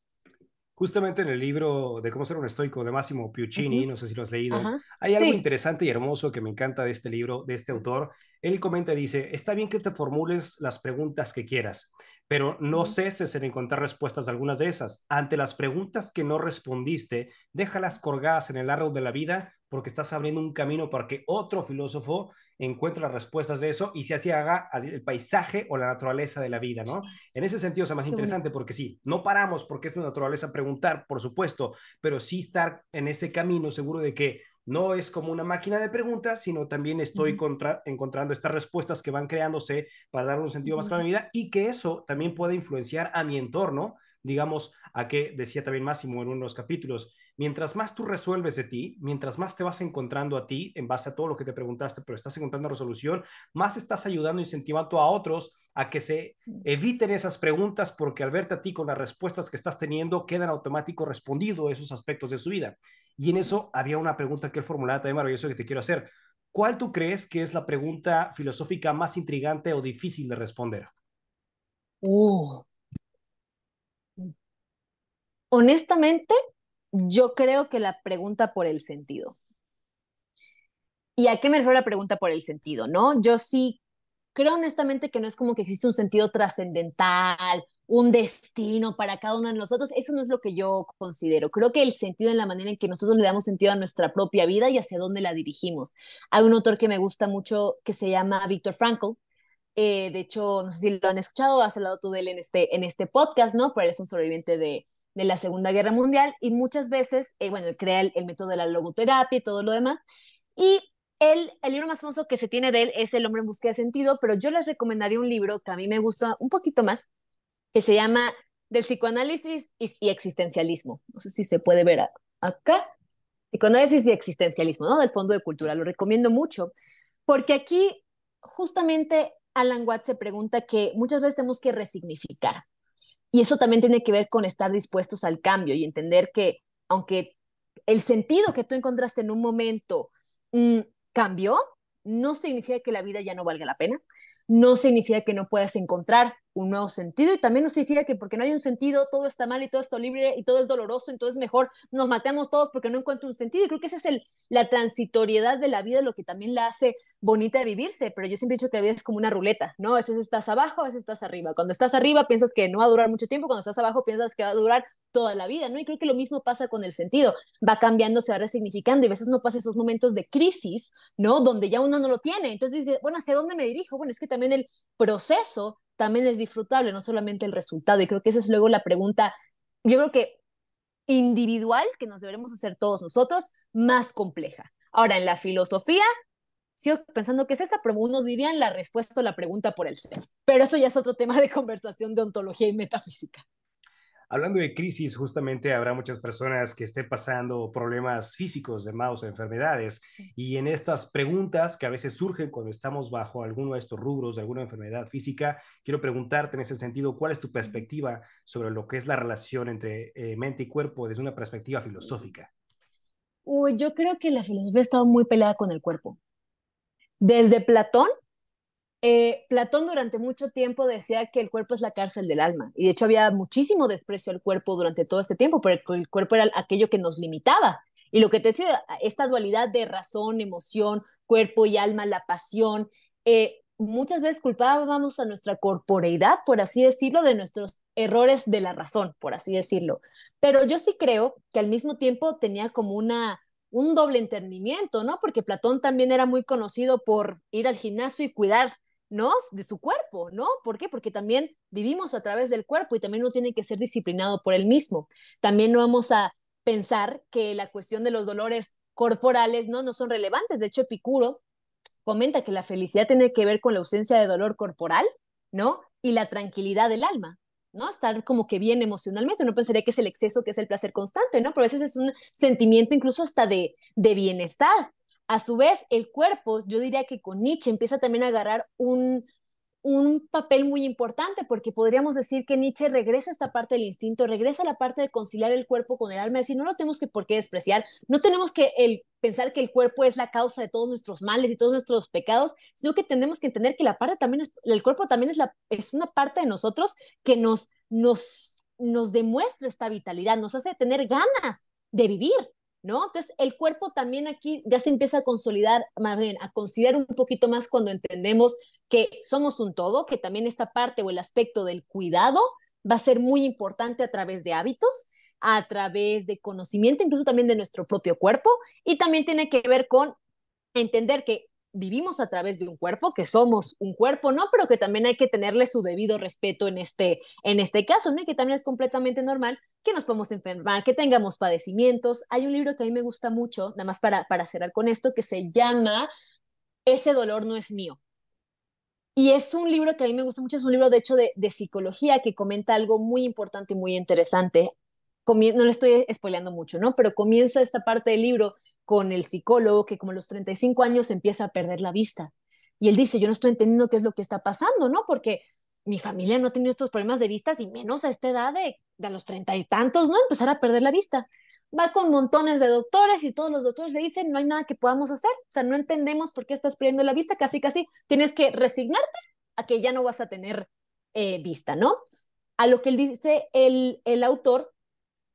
Justamente en el libro de cómo ser un estoico de Massimo Uh -huh. Piuccini, no sé si lo has leído, Ajá. hay algo Sí. interesante y hermoso que me encanta de este libro, de este autor. Él comenta, dice, está bien que te formules las preguntas que quieras, pero no ceses en encontrar respuestas a algunas de esas. Ante las preguntas que no respondiste, déjalas colgadas en el árbol de la vida porque estás abriendo un camino para que otro filósofo encuentre las respuestas de eso y se así haga el paisaje o la naturaleza de la vida, ¿no? En ese sentido es más Qué bonito. interesante porque sí, no paramos porque es nuestra naturaleza preguntar, por supuesto, pero sí estar en ese camino seguro de que no es como una máquina de preguntas, sino también estoy encontrando estas respuestas que van creándose para dar un sentido más claro a mi vida y que eso también puede influenciar a mi entorno, digamos, a que decía también Máximo en uno de los capítulos, mientras más tú resuelves de ti, mientras más te vas encontrando a ti en base a todo lo que te preguntaste, pero estás encontrando resolución, más estás ayudando, incentivando a otros a que se eviten esas preguntas porque al verte a ti con las respuestas que estás teniendo, quedan automático respondido esos aspectos de su vida. Y en eso había una pregunta que él formulaba también maravilloso que te quiero hacer. ¿Cuál tú crees que es la pregunta filosófica más intrigante o difícil de responder? Uh, Honestamente, yo creo que la pregunta por el sentido. ¿Y a qué me refiero la pregunta por el sentido, no? Yo sí creo honestamente que no es como que existe un sentido trascendental, un destino para cada uno de nosotros. Eso no es lo que yo considero. Creo que el sentido en la manera en que nosotros le damos sentido a nuestra propia vida y hacia dónde la dirigimos. Hay un autor que me gusta mucho que se llama Viktor Frankl. De hecho, no sé si lo han escuchado, has hablado tú de él en este podcast, ¿no? Pero él es un sobreviviente de la Segunda Guerra Mundial y muchas veces, bueno, él crea el método de la logoterapia y todo lo demás. Y el libro más famoso que se tiene de él es El hombre en búsqueda de sentido, pero yo les recomendaría un libro que a mí me gusta un poquito más, que se llama Del psicoanálisis y existencialismo. No sé si se puede ver acá. Psicoanálisis y existencialismo, ¿no? Del Fondo de Cultura. Lo recomiendo mucho, porque aquí justamente Alan Watts se pregunta que muchas veces tenemos que resignificar. Y eso también tiene que ver con estar dispuestos al cambio y entender que aunque el sentido que tú encontraste en un momento mm, cambió, no significa que la vida ya no valga la pena, no significa que no puedas encontrar un nuevo sentido y también no significa que porque no hay un sentido todo está mal y todo está libre y todo es doloroso, entonces mejor nos matemos todos porque no encuentro un sentido. Y creo que esa es la transitoriedad de la vida, lo que también la hace bonita de vivirse, pero yo siempre he dicho que la vida es como una ruleta, ¿no? A veces estás abajo, a veces estás arriba. Cuando estás arriba piensas que no va a durar mucho tiempo, cuando estás abajo piensas que va a durar toda la vida, ¿no? Y creo que lo mismo pasa con el sentido, va cambiando, se va resignificando y a veces uno pasa esos momentos de crisis, ¿no? Donde ya uno no lo tiene, entonces dice, bueno, ¿hacia dónde me dirijo? Bueno, es que también el proceso también es disfrutable, no solamente el resultado, y creo que esa es luego la pregunta, yo creo que individual que nos deberemos hacer todos nosotros, más compleja. Ahora, en la filosofía, sigo pensando que es esa, pero unos dirían la respuesta a la pregunta por el ser. Pero eso ya es otro tema de conversación de ontología y metafísica. Hablando de crisis, justamente habrá muchas personas que estén pasando problemas físicos llamados enfermedades y en estas preguntas que a veces surgen cuando estamos bajo alguno de estos rubros de alguna enfermedad física, quiero preguntarte en ese sentido, ¿cuál es tu perspectiva sobre lo que es la relación entre mente y cuerpo desde una perspectiva filosófica? Uy, yo creo que la filosofía ha estado muy peleada con el cuerpo. Desde Platón, Platón durante mucho tiempo decía que el cuerpo es la cárcel del alma y de hecho había muchísimo desprecio al cuerpo durante todo este tiempo, pero el cuerpo era aquello que nos limitaba. Y lo que te decía, esta dualidad de razón, emoción, cuerpo y alma, la pasión, muchas veces culpábamos a nuestra corporeidad, por así decirlo, de nuestros errores de la razón, por así decirlo. Pero yo sí creo que al mismo tiempo tenía como un doble entendimiento, ¿no? Porque Platón también era muy conocido por ir al gimnasio y cuidar, ¿no? De su cuerpo, ¿no? ¿Por qué? Porque también vivimos a través del cuerpo y también uno tiene que ser disciplinado por él mismo. También no vamos a pensar que la cuestión de los dolores corporales no son relevantes. De hecho, Epicuro comenta que la felicidad tiene que ver con la ausencia de dolor corporal, ¿no? Y la tranquilidad del alma, ¿no? Estar como que bien emocionalmente. Uno pensaría que es el exceso, que es el placer constante, ¿no? Pero a veces es un sentimiento incluso hasta de bienestar. A su vez, el cuerpo, yo diría que con Nietzsche empieza también a agarrar un papel muy importante, porque podríamos decir que Nietzsche regresa a esta parte del instinto, regresa a la parte de conciliar el cuerpo con el alma, es decir, no lo tenemos que por qué despreciar, no tenemos que pensar que el cuerpo es la causa de todos nuestros males y todos nuestros pecados, sino que tenemos que entender que la parte también el cuerpo también es una parte de nosotros que nos demuestra esta vitalidad, nos hace tener ganas de vivir, ¿no? Entonces, el cuerpo también aquí ya se empieza a consolidar, más bien, a considerar un poquito más cuando entendemos que somos un todo, que también esta parte o el aspecto del cuidado va a ser muy importante a través de hábitos, a través de conocimiento, incluso también de nuestro propio cuerpo, y también tiene que ver con entender que vivimos a través de un cuerpo, que somos un cuerpo, ¿no? Pero que también hay que tenerle su debido respeto en este caso, ¿no? Y que también es completamente normal que nos podamos enfermar, que tengamos padecimientos. Hay un libro que a mí me gusta mucho, nada más para cerrar con esto, que se llama Ese dolor no es mío. Y es un libro que a mí me gusta mucho, es un libro de hecho de psicología que comenta algo muy importante y muy interesante. No le estoy spoileando mucho, ¿no? Pero comienza esta parte del libro con el psicólogo que como a los 35 años empieza a perder la vista. Y él dice, yo no estoy entendiendo qué es lo que está pasando, ¿no? Porque mi familia no ha tenido estos problemas de vistas y menos a esta edad de a los 30 y tantos, ¿no? Empezar a perder la vista. Va con montones de doctores y todos los doctores le dicen, no hay nada que podamos hacer, o sea, no entendemos por qué estás perdiendo la vista, casi, casi tienes que resignarte a que ya no vas a tener vista, ¿no? A lo que él dice, el autor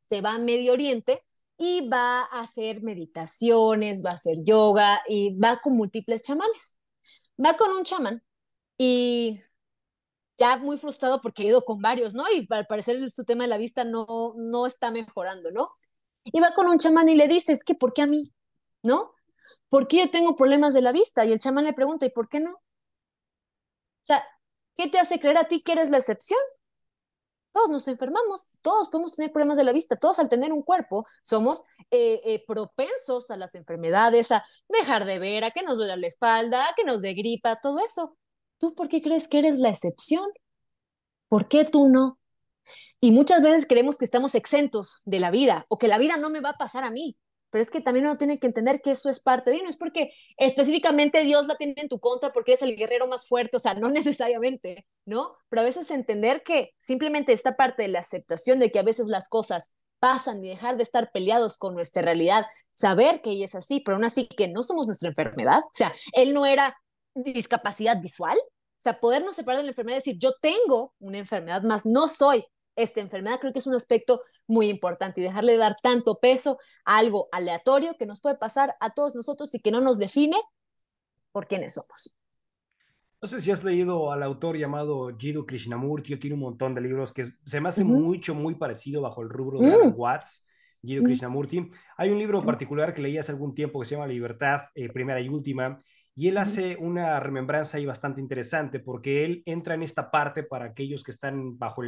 se va a Medio Oriente y va a hacer meditaciones, va a hacer yoga y va con múltiples chamanes. Va con un chamán y ya muy frustrado porque ha ido con varios, ¿no? Y al parecer su tema de la vista no está mejorando, ¿no? Y va con un chamán y le dice, es que ¿por qué a mí? ¿No? ¿Por qué yo tengo problemas de la vista? Y el chamán le pregunta, ¿y por qué no? O sea, ¿qué te hace creer a ti que eres la excepción? Todos nos enfermamos, todos podemos tener problemas de la vista, todos al tener un cuerpo somos propensos a las enfermedades, a dejar de ver, a que nos duele la espalda, a que nos dé gripa, todo eso. ¿Tú por qué crees que eres la excepción? ¿Por qué tú no? Y muchas veces creemos que estamos exentos de la vida o que la vida no me va a pasar a mí. Pero es que también uno tiene que entender que eso es parte de uno. Es porque específicamente Dios la tiene en tu contra porque eres el guerrero más fuerte. O sea, no necesariamente, ¿no? Pero a veces entender que simplemente esta parte de la aceptación de que a veces las cosas pasan y dejar de estar peleados con nuestra realidad, saber que ella es así, pero aún así que no somos nuestra enfermedad. O sea, él no era discapacidad visual. O sea, podernos separar de la enfermedad y decir, yo tengo una enfermedad, más no soy esta enfermedad, creo que es un aspecto muy importante y dejarle de dar tanto peso a algo aleatorio que nos puede pasar a todos nosotros y que no nos define por quiénes somos. No sé si has leído al autor llamado Jiddu Krishnamurti. Él tiene un montón de libros que se me hace Uh -huh. mucho, muy parecido bajo el rubro de Alan Mm, Watts. Jiddu mm, Krishnamurti. Hay un libro mm, particular que leí hace algún tiempo que se llama Libertad, Primera y Última, y él mm, hace una remembranza ahí bastante interesante porque él entra en esta parte para aquellos que están bajo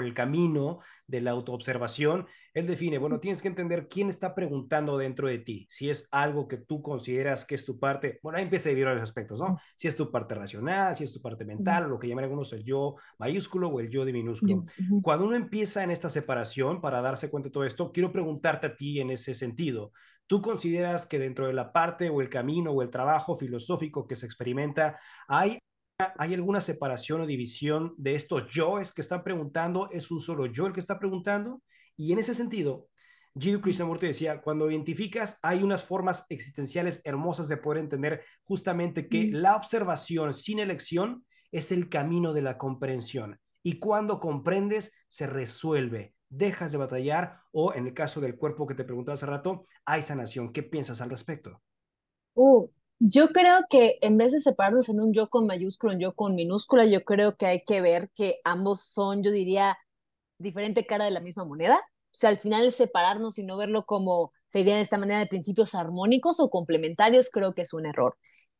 el camino de la autoobservación. Él define, bueno, tienes que entender quién está preguntando dentro de ti, si es algo que tú consideras que es tu parte, bueno, ahí empieza a dividir varios aspectos, ¿no? Si es tu parte racional, si es tu parte mm, mental, o lo que llaman algunos el yo mayúsculo o el yo de minúsculo. mm, Cuando uno empieza en esta separación para darse cuenta de todo esto, quiero preguntarte a ti en ese sentido. ¿Tú consideras que dentro de la parte o el camino o el trabajo filosófico que se experimenta hay alguna separación o división de estos yoes que están preguntando? ¿Es un solo yo el que está preguntando? Y en ese sentido, Jiddu Krishnamurti decía, cuando identificas, hay unas formas existenciales hermosas de poder entender justamente que mm. la observación sin elección es el camino de la comprensión. Y cuando comprendes, se resuelve, dejas de batallar o, en el caso del cuerpo que te preguntaba hace rato, hay sanación. ¿Qué piensas al respecto? Uh, yo creo que en vez de separarnos en un yo con mayúscula, un yo con minúscula, yo creo que hay que ver que ambos son, yo diría, diferente cara de la misma moneda. O sea, al final separarnos y no verlo como sería de esta manera de principios armónicos o complementarios, creo que es un error.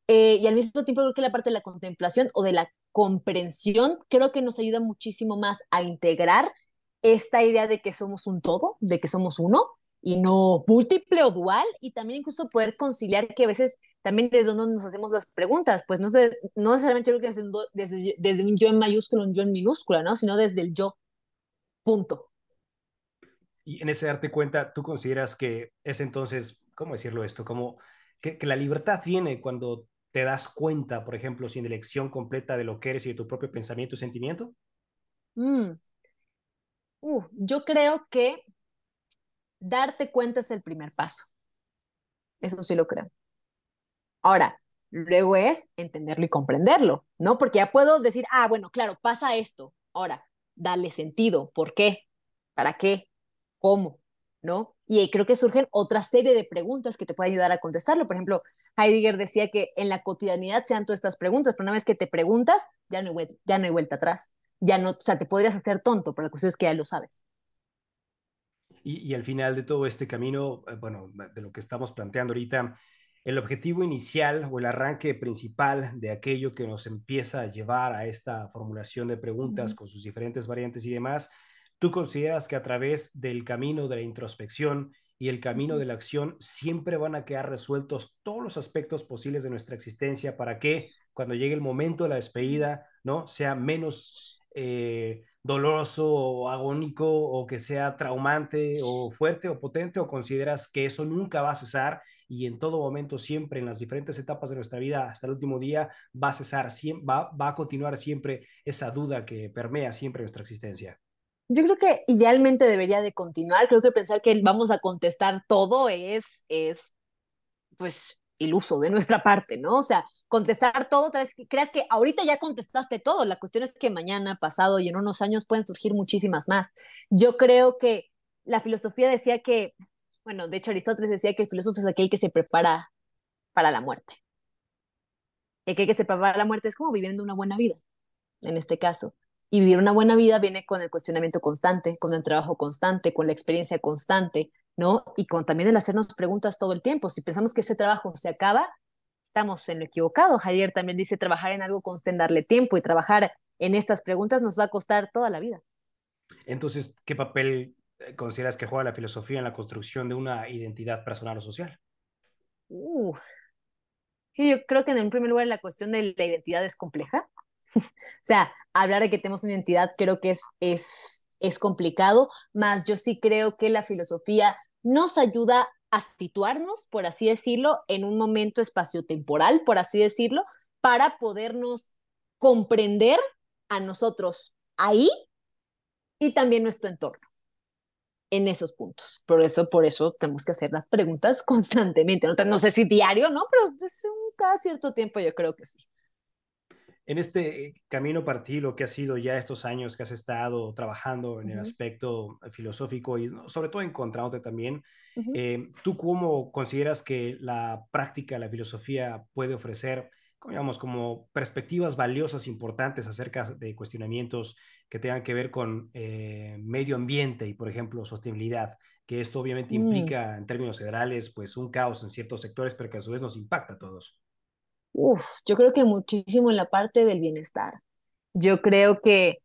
Y al mismo tiempo creo que la parte de la contemplación o de la comprensión creo que nos ayuda muchísimo más a integrar esta idea de que somos un todo, de que somos uno y no múltiple o dual, y también incluso poder conciliar que a veces también desde donde nos hacemos las preguntas, pues no necesariamente creo que desde un yo en mayúscula, un yo en minúscula, ¿no? Sino desde el yo, punto. Y en ese darte cuenta, ¿tú consideras que es entonces, cómo decirlo esto, como que la libertad viene cuando te das cuenta, por ejemplo, sin elección completa de lo que eres y de tu propio pensamiento y sentimiento? Mm. Yo creo que darte cuenta es el primer paso. Eso sí lo creo. Ahora, luego es entenderlo y comprenderlo, ¿no? Porque ya puedo decir, ah, bueno, claro, pasa esto. Ahora, dale sentido. ¿Por qué? ¿Para qué? ¿Cómo? ¿No? Y ahí creo que surgen otra serie de preguntas que te pueden ayudar a contestarlo. Por ejemplo, Heidegger decía que en la cotidianidad sean todas estas preguntas, pero una vez que te preguntas, ya no hay vuelta atrás. Ya no, o sea, te podrías hacer tonto, pero la cuestión es que ya lo sabes. Y al final de todo este camino, bueno, de lo que estamos planteando ahorita, el objetivo inicial o el arranque principal de aquello que nos empieza a llevar a esta formulación de preguntas Ujú, con sus diferentes variantes y demás, ¿tú consideras que a través del camino de la introspección y el camino ujú, de la acción siempre van a quedar resueltos todos los aspectos posibles de nuestra existencia para que cuando llegue el momento de la despedida, ¿no? Sea menos doloroso o agónico o que sea traumante o fuerte o potente, o consideras que eso nunca va a cesar y en todo momento, siempre, en las diferentes etapas de nuestra vida, hasta el último día, va a cesar, va a continuar siempre esa duda que permea siempre nuestra existencia? yo creo que idealmente debería de continuar. Creo que pensar que vamos a contestar todo es pues, iluso de nuestra parte, ¿no? O sea, contestar todo, creas que ahorita ya contestaste todo. La cuestión es que mañana, pasado y en unos años pueden surgir muchísimas más. Yo creo que la filosofía decía que, bueno, de hecho Aristóteles decía que el filósofo es aquel que se prepara para la muerte. El que se prepara para la muerte es como viviendo una buena vida, en este caso. Y vivir una buena vida viene con el cuestionamiento constante, con el trabajo constante, con la experiencia constante, ¿no? Y con también el hacernos preguntas todo el tiempo. Si pensamos que este trabajo se acaba, estamos en lo equivocado. Javier también dice trabajar en algo consta en darle tiempo y trabajar en estas preguntas nos va a costar toda la vida. Entonces, ¿qué papel consideras que juega la filosofía en la construcción de una identidad personal o social? Uh, sí, yo creo que en primer lugar la cuestión de la identidad es compleja. O sea, hablar de que tenemos una identidad creo que es complicado, más yo sí creo que la filosofía nos ayuda a situarnos, por así decirlo, en un momento espaciotemporal, por así decirlo, para podernos comprender a nosotros ahí y también nuestro entorno en esos puntos. Por eso tenemos que hacer las preguntas constantemente. No sé si diario, ¿no? Pero cada cierto tiempo yo creo que sí. En este camino para ti, lo que ha sido ya estos años que has estado trabajando en el Ujú, aspecto filosófico y sobre todo encontrándote también, ujú. ¿tú cómo consideras que la práctica de la filosofía puede ofrecer, digamos, como perspectivas valiosas, importantes acerca de cuestionamientos que tengan que ver con medio ambiente y, por ejemplo, sostenibilidad? Que esto obviamente Mm. implica, en términos generales, pues un caos en ciertos sectores, pero que a su vez nos impacta a todos. Yo creo que muchísimo en la parte del bienestar. Yo creo que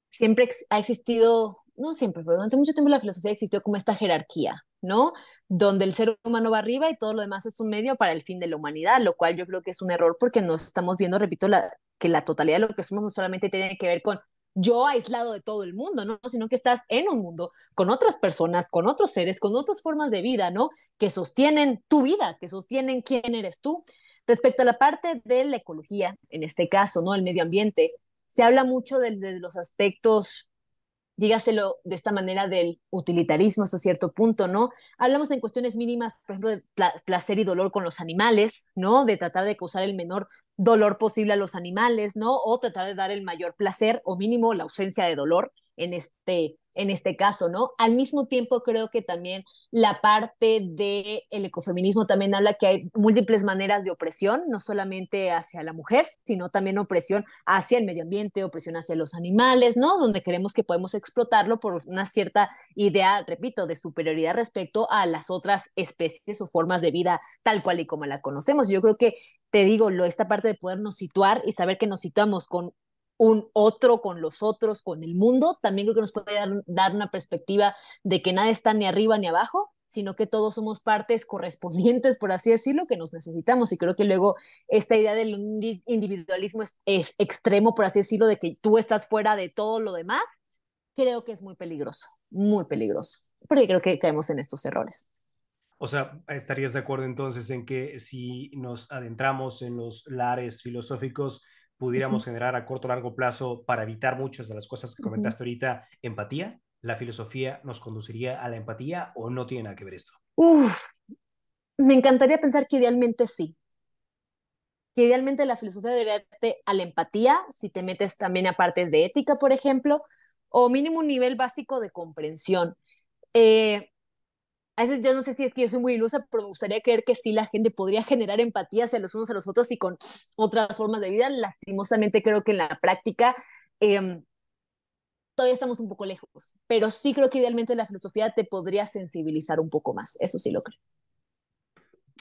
siempre ha existido, no siempre, pero durante mucho tiempo la filosofía existió como esta jerarquía, ¿no? Donde el ser humano va arriba y todo lo demás es un medio para el fin de la humanidad, lo cual yo creo que es un error porque no estamos viendo, repito, que la totalidad de lo que somos no solamente tiene que ver con yo aislado de todo el mundo, ¿no? Sino que estás en un mundo con otras personas, con otros seres, con otras formas de vida, ¿no? Que sostienen tu vida, que sostienen quién eres tú. Respecto a la parte de la ecología, en este caso, ¿no? El medio ambiente, se habla mucho de los aspectos, dígaselo de esta manera, del utilitarismo hasta cierto punto, ¿no? Hablamos en cuestiones mínimas, por ejemplo, de placer y dolor con los animales, ¿no? De tratar de causar el menor dolor posible a los animales, ¿no? O tratar de dar el mayor placer o mínimo la ausencia de dolor en este caso, ¿no? Al mismo tiempo creo que también la parte del ecofeminismo también habla que hay múltiples maneras de opresión, no solamente hacia la mujer, sino también opresión hacia el medio ambiente, opresión hacia los animales, ¿no? Donde creemos que podemos explotarlo por una cierta idea, repito, de superioridad respecto a las otras especies o formas de vida tal cual y como la conocemos. Yo creo que te digo, esta parte de podernos situar y saber que nos situamos con un otro, con los otros, con el mundo, también creo que nos puede dar una perspectiva de que nada está ni arriba ni abajo, sino que todos somos partes correspondientes, por así decirlo, que nos necesitamos. Y creo que luego esta idea del individualismo es extremo, por así decirlo, de que tú estás fuera de todo lo demás, creo que es muy peligroso, porque creo que caemos en estos errores. O sea, ¿estarías de acuerdo entonces en que si nos adentramos en los lares filosóficos, Uh -huh, pudiéramos generar a corto o largo plazo, para evitar muchas de las cosas que uh -huh. comentaste ahorita, empatía? ¿La filosofía nos conduciría a la empatía o no tiene nada que ver esto? Uf, me encantaría pensar que idealmente la filosofía debería darte a la empatía, si te metes también a partes de ética, por ejemplo, o mínimo un nivel básico de comprensión. Eh, a veces yo no sé si es que yo soy muy ilusa, pero me gustaría creer que sí la gente podría generar empatía hacia los unos a los otros y con otras formas de vida. Lastimosamente creo que en la práctica eh, todavía estamos un poco lejos, pero sí creo que idealmente la filosofía te podría sensibilizar un poco más, eso sí lo creo.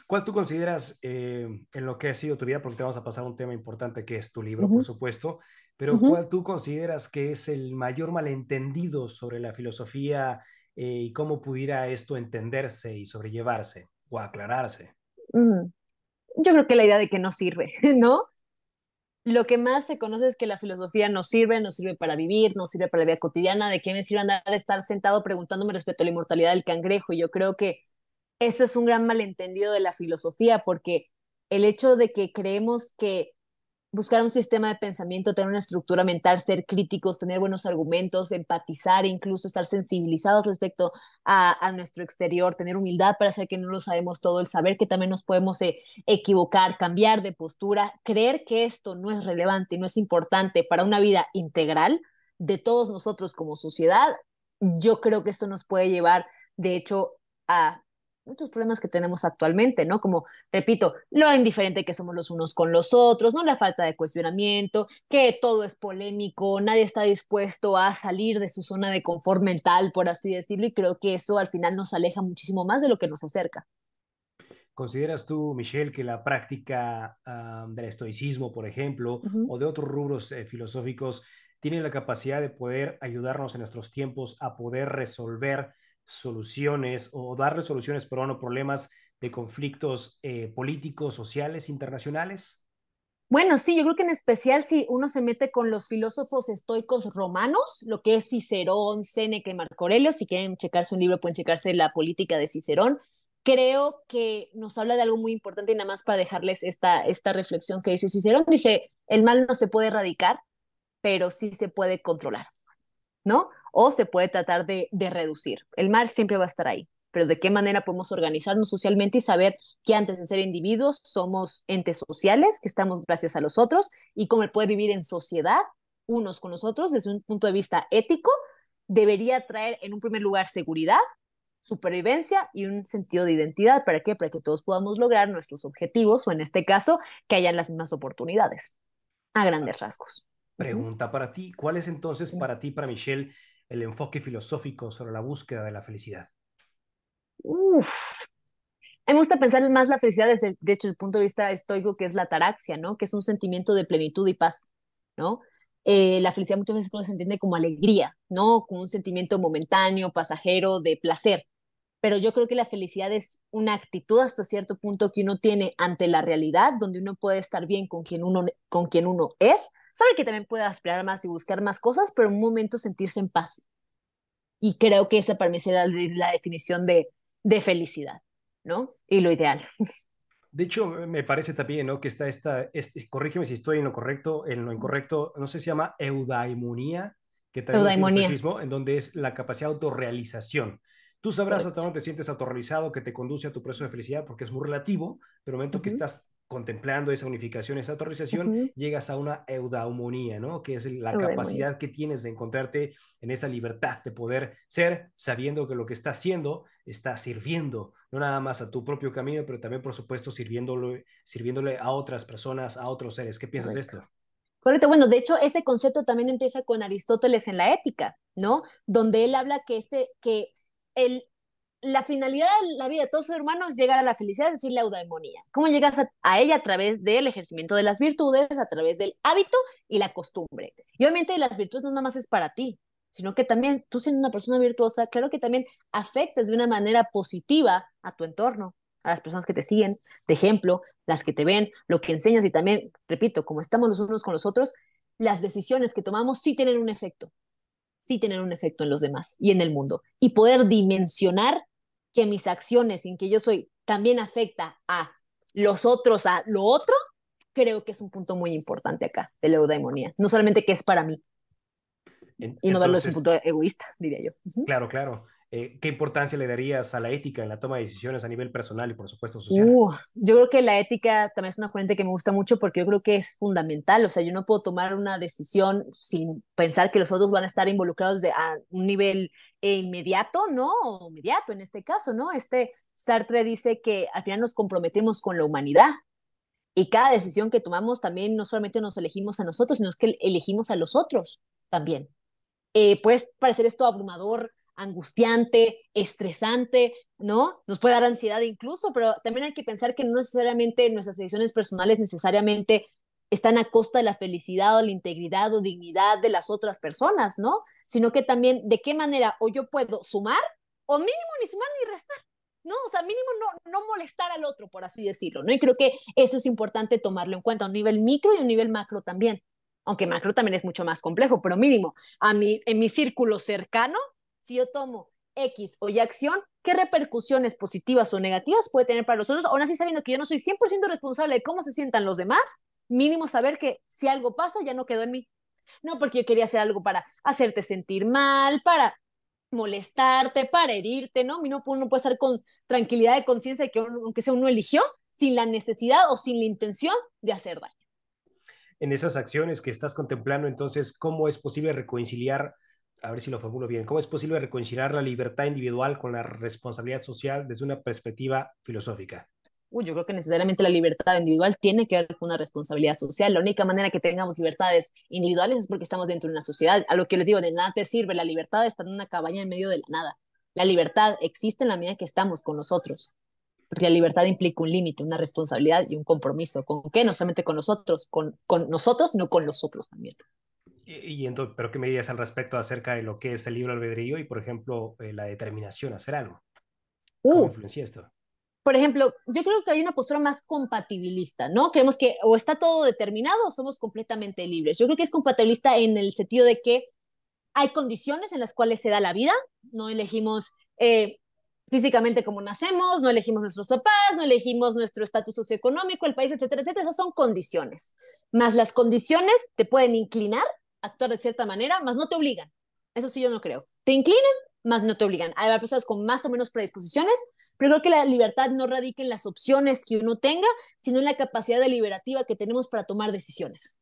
¿Cuál tú consideras en lo que ha sido tu vida? Porque te vamos a pasar un tema importante que es tu libro, por Ujú, supuesto, pero ujú. ¿cuál tú consideras que es el mayor malentendido sobre la filosofía y cómo pudiera esto entenderse y sobrellevarse o aclararse? Mm. Yo creo que la idea de que no sirve, ¿no? Lo que más se conoce es que la filosofía no sirve para vivir, no sirve para la vida cotidiana, de qué me sirve andar a estar sentado preguntándome respecto a la inmortalidad del cangrejo. Y yo creo que eso es un gran malentendido de la filosofía, porque el hecho de que creemos que buscar un sistema de pensamiento, tener una estructura mental, ser críticos, tener buenos argumentos, empatizar, incluso estar sensibilizados respecto a nuestro exterior, tener humildad para saber que no lo sabemos todo, el saber que también nos podemos equivocar, cambiar de postura, creer que esto no es relevante y no es importante para una vida integral de todos nosotros como sociedad, yo creo que esto nos puede llevar, de hecho, a muchos problemas que tenemos actualmente, ¿no? Como repito, lo indiferente que somos los unos con los otros, ¿no? La falta de cuestionamiento, que todo es polémico, nadie está dispuesto a salir de su zona de confort mental, por así decirlo, y creo que eso al final nos aleja muchísimo más de lo que nos acerca. ¿Consideras tú, Michelle, que la práctica del estoicismo, por ejemplo, Uh -huh. o de otros rubros filosóficos, tiene la capacidad de poder ayudarnos en nuestros tiempos a poder resolver soluciones o dar resoluciones, perdón, o problemas de conflictos políticos, sociales, internacionales? Bueno, sí, yo creo que en especial si uno se mete con los filósofos estoicos romanos, lo que es Cicerón, Séneca y Marco Aurelio, si quieren checarse un libro pueden checarse La política de Cicerón, creo que nos habla de algo muy importante y nada más para dejarles esta reflexión que dice Cicerón, dice, el mal no se puede erradicar, pero sí se puede controlar. ¿No? O se puede tratar de reducir. El mal siempre va a estar ahí, pero de qué manera podemos organizarnos socialmente y saber que antes de ser individuos somos entes sociales, que estamos gracias a los otros, y cómo el poder vivir en sociedad, unos con los otros, desde un punto de vista ético, debería traer en un primer lugar seguridad, supervivencia y un sentido de identidad. ¿Para qué? Para que todos podamos lograr nuestros objetivos, o en este caso, que hayan las mismas oportunidades, a grandes rasgos. Uh -huh. Pregunta para ti, ¿cuál es entonces para ti, para Michelle, el enfoque filosófico sobre la búsqueda de la felicidad? Uf, a mí me gusta pensar más la felicidad desde, de hecho, el punto de vista estoico, que es la ataraxia, ¿no? Que es un sentimiento de plenitud y paz, ¿no? La felicidad muchas veces se entiende como alegría, ¿no? Como un sentimiento momentáneo, pasajero, de placer. Pero yo creo que la felicidad es una actitud hasta cierto punto que uno tiene ante la realidad, donde uno puede estar bien con quien uno es, saber que también puede aspirar más y buscar más cosas, pero en un momento sentirse en paz. Y creo que esa para mí será la definición de felicidad, ¿no? Y lo ideal. De hecho, me parece también, ¿no? Que está corrígeme si estoy en lo incorrecto, no sé si se llama eudaimonía, que también lo tiene el Eudaimonía, fascismo, en donde es la capacidad de autorrealización. Tú sabrás hasta correcto. dónde te sientes autorrealizado, que te conduce a tu proceso de felicidad, porque es muy relativo, pero el momento que Ujú, estás contemplando esa unificación, esa autorrealización, ujú. llegas a una eudaimonía, ¿no? Que es la Eudaimonía, capacidad que tienes de encontrarte en esa libertad de poder ser, sabiendo que lo que estás haciendo está sirviendo, no nada más a tu propio camino, pero también, por supuesto, sirviéndole a otras personas, a otros seres. ¿Qué piensas de correcto. esto? Correcto, bueno, de hecho ese concepto también empieza con Aristóteles en la Ética, ¿no? Donde él habla que el, la finalidad de la vida de todo ser humano es llegar a la felicidad, es decir, la eudaimonía. ¿Cómo llegas a ella? A través del ejercimiento de las virtudes, a través del hábito y la costumbre. Y obviamente las virtudes no nada más es para ti, sino que también tú siendo una persona virtuosa, claro que también afectas de una manera positiva a tu entorno, a las personas que te siguen, de ejemplo, las que te ven, lo que enseñas y también, repito, como estamos los unos con los otros, las decisiones que tomamos sí tienen un efecto en los demás y en el mundo. Y poder dimensionar que mis acciones, sin que yo soy, también afecta a los otros, a lo otro, creo que es un punto muy importante acá de la eudaimonía. No solamente que es para mí y no verlo desde un Entonces, punto egoísta, diría yo. Uh -huh. claro, claro. ¿Qué importancia le darías a la ética en la toma de decisiones a nivel personal y, por supuesto, social? Yo creo que la ética también es una corriente que me gusta mucho porque yo creo que es fundamental. O sea, yo no puedo tomar una decisión sin pensar que los otros van a estar involucrados a un nivel inmediato, ¿no? O inmediato en este caso, ¿no? Sartre dice que al final nos comprometemos con la humanidad y cada decisión que tomamos también no solamente nos elegimos a nosotros, sino que elegimos a los otros también. Puede parecer esto abrumador, angustiante, estresante, ¿no? Nos puede dar ansiedad incluso, pero también hay que pensar que no necesariamente nuestras decisiones personales necesariamente están a costa de la felicidad o la integridad o dignidad de las otras personas, ¿no? Sino que también de qué manera o yo puedo sumar o mínimo ni sumar ni restar. ¿No? O sea, mínimo no molestar al otro, por así decirlo, ¿no? Y creo que eso es importante tomarlo en cuenta a un nivel micro y a un nivel macro también, aunque macro también es mucho más complejo, pero mínimo, en mi círculo cercano, si yo tomo X o Y acción, ¿qué repercusiones positivas o negativas puede tener para los otros? Aún así, sabiendo que yo no soy 100% responsable de cómo se sientan los demás, mínimo saber que si algo pasa, ya no quedó en mí. No porque yo quería hacer algo para hacerte sentir mal, para molestarte, para herirte, ¿no? Uno puede estar con tranquilidad de conciencia de que aunque sea uno eligió, sin la necesidad o sin la intención de hacer daño. En esas acciones que estás contemplando, entonces, ¿cómo es posible reconciliar, a ver si lo formulo bien, cómo es posible reconciliar la libertad individual con la responsabilidad social desde una perspectiva filosófica? Yo creo que necesariamente la libertad individual tiene que ver con una responsabilidad social. La única manera que tengamos libertades individuales es porque estamos dentro de una sociedad. A lo que les digo, de nada te sirve la libertad de estar en una cabaña en medio de la nada. La libertad existe en la medida que estamos con nosotros, porque la libertad implica un límite, una responsabilidad y un compromiso. ¿Con qué? No solamente con nosotros, con nosotros, sino con los otros también. Entonces, ¿pero qué me dirías al respecto acerca de lo que es el libre albedrío y, por ejemplo, la determinación a hacer algo? ¿Cómo Uh, influencia esto? por ejemplo, yo creo que hay una postura más compatibilista, ¿no? Creemos que o está todo determinado o somos completamente libres. Yo creo que es compatibilista en el sentido de que hay condiciones en las cuales se da la vida, no elegimos físicamente como nacemos, no elegimos nuestros papás, no elegimos nuestro estatus socioeconómico, el país, etcétera, etcétera. Esas son condiciones. Más las condiciones te pueden inclinar a actuar de cierta manera, más no te obligan. Eso sí yo no creo. Te inclinan, más no te obligan. Hay personas con más o menos predisposiciones, pero creo que la libertad no radica en las opciones que uno tenga, sino en la capacidad deliberativa que tenemos para tomar decisiones.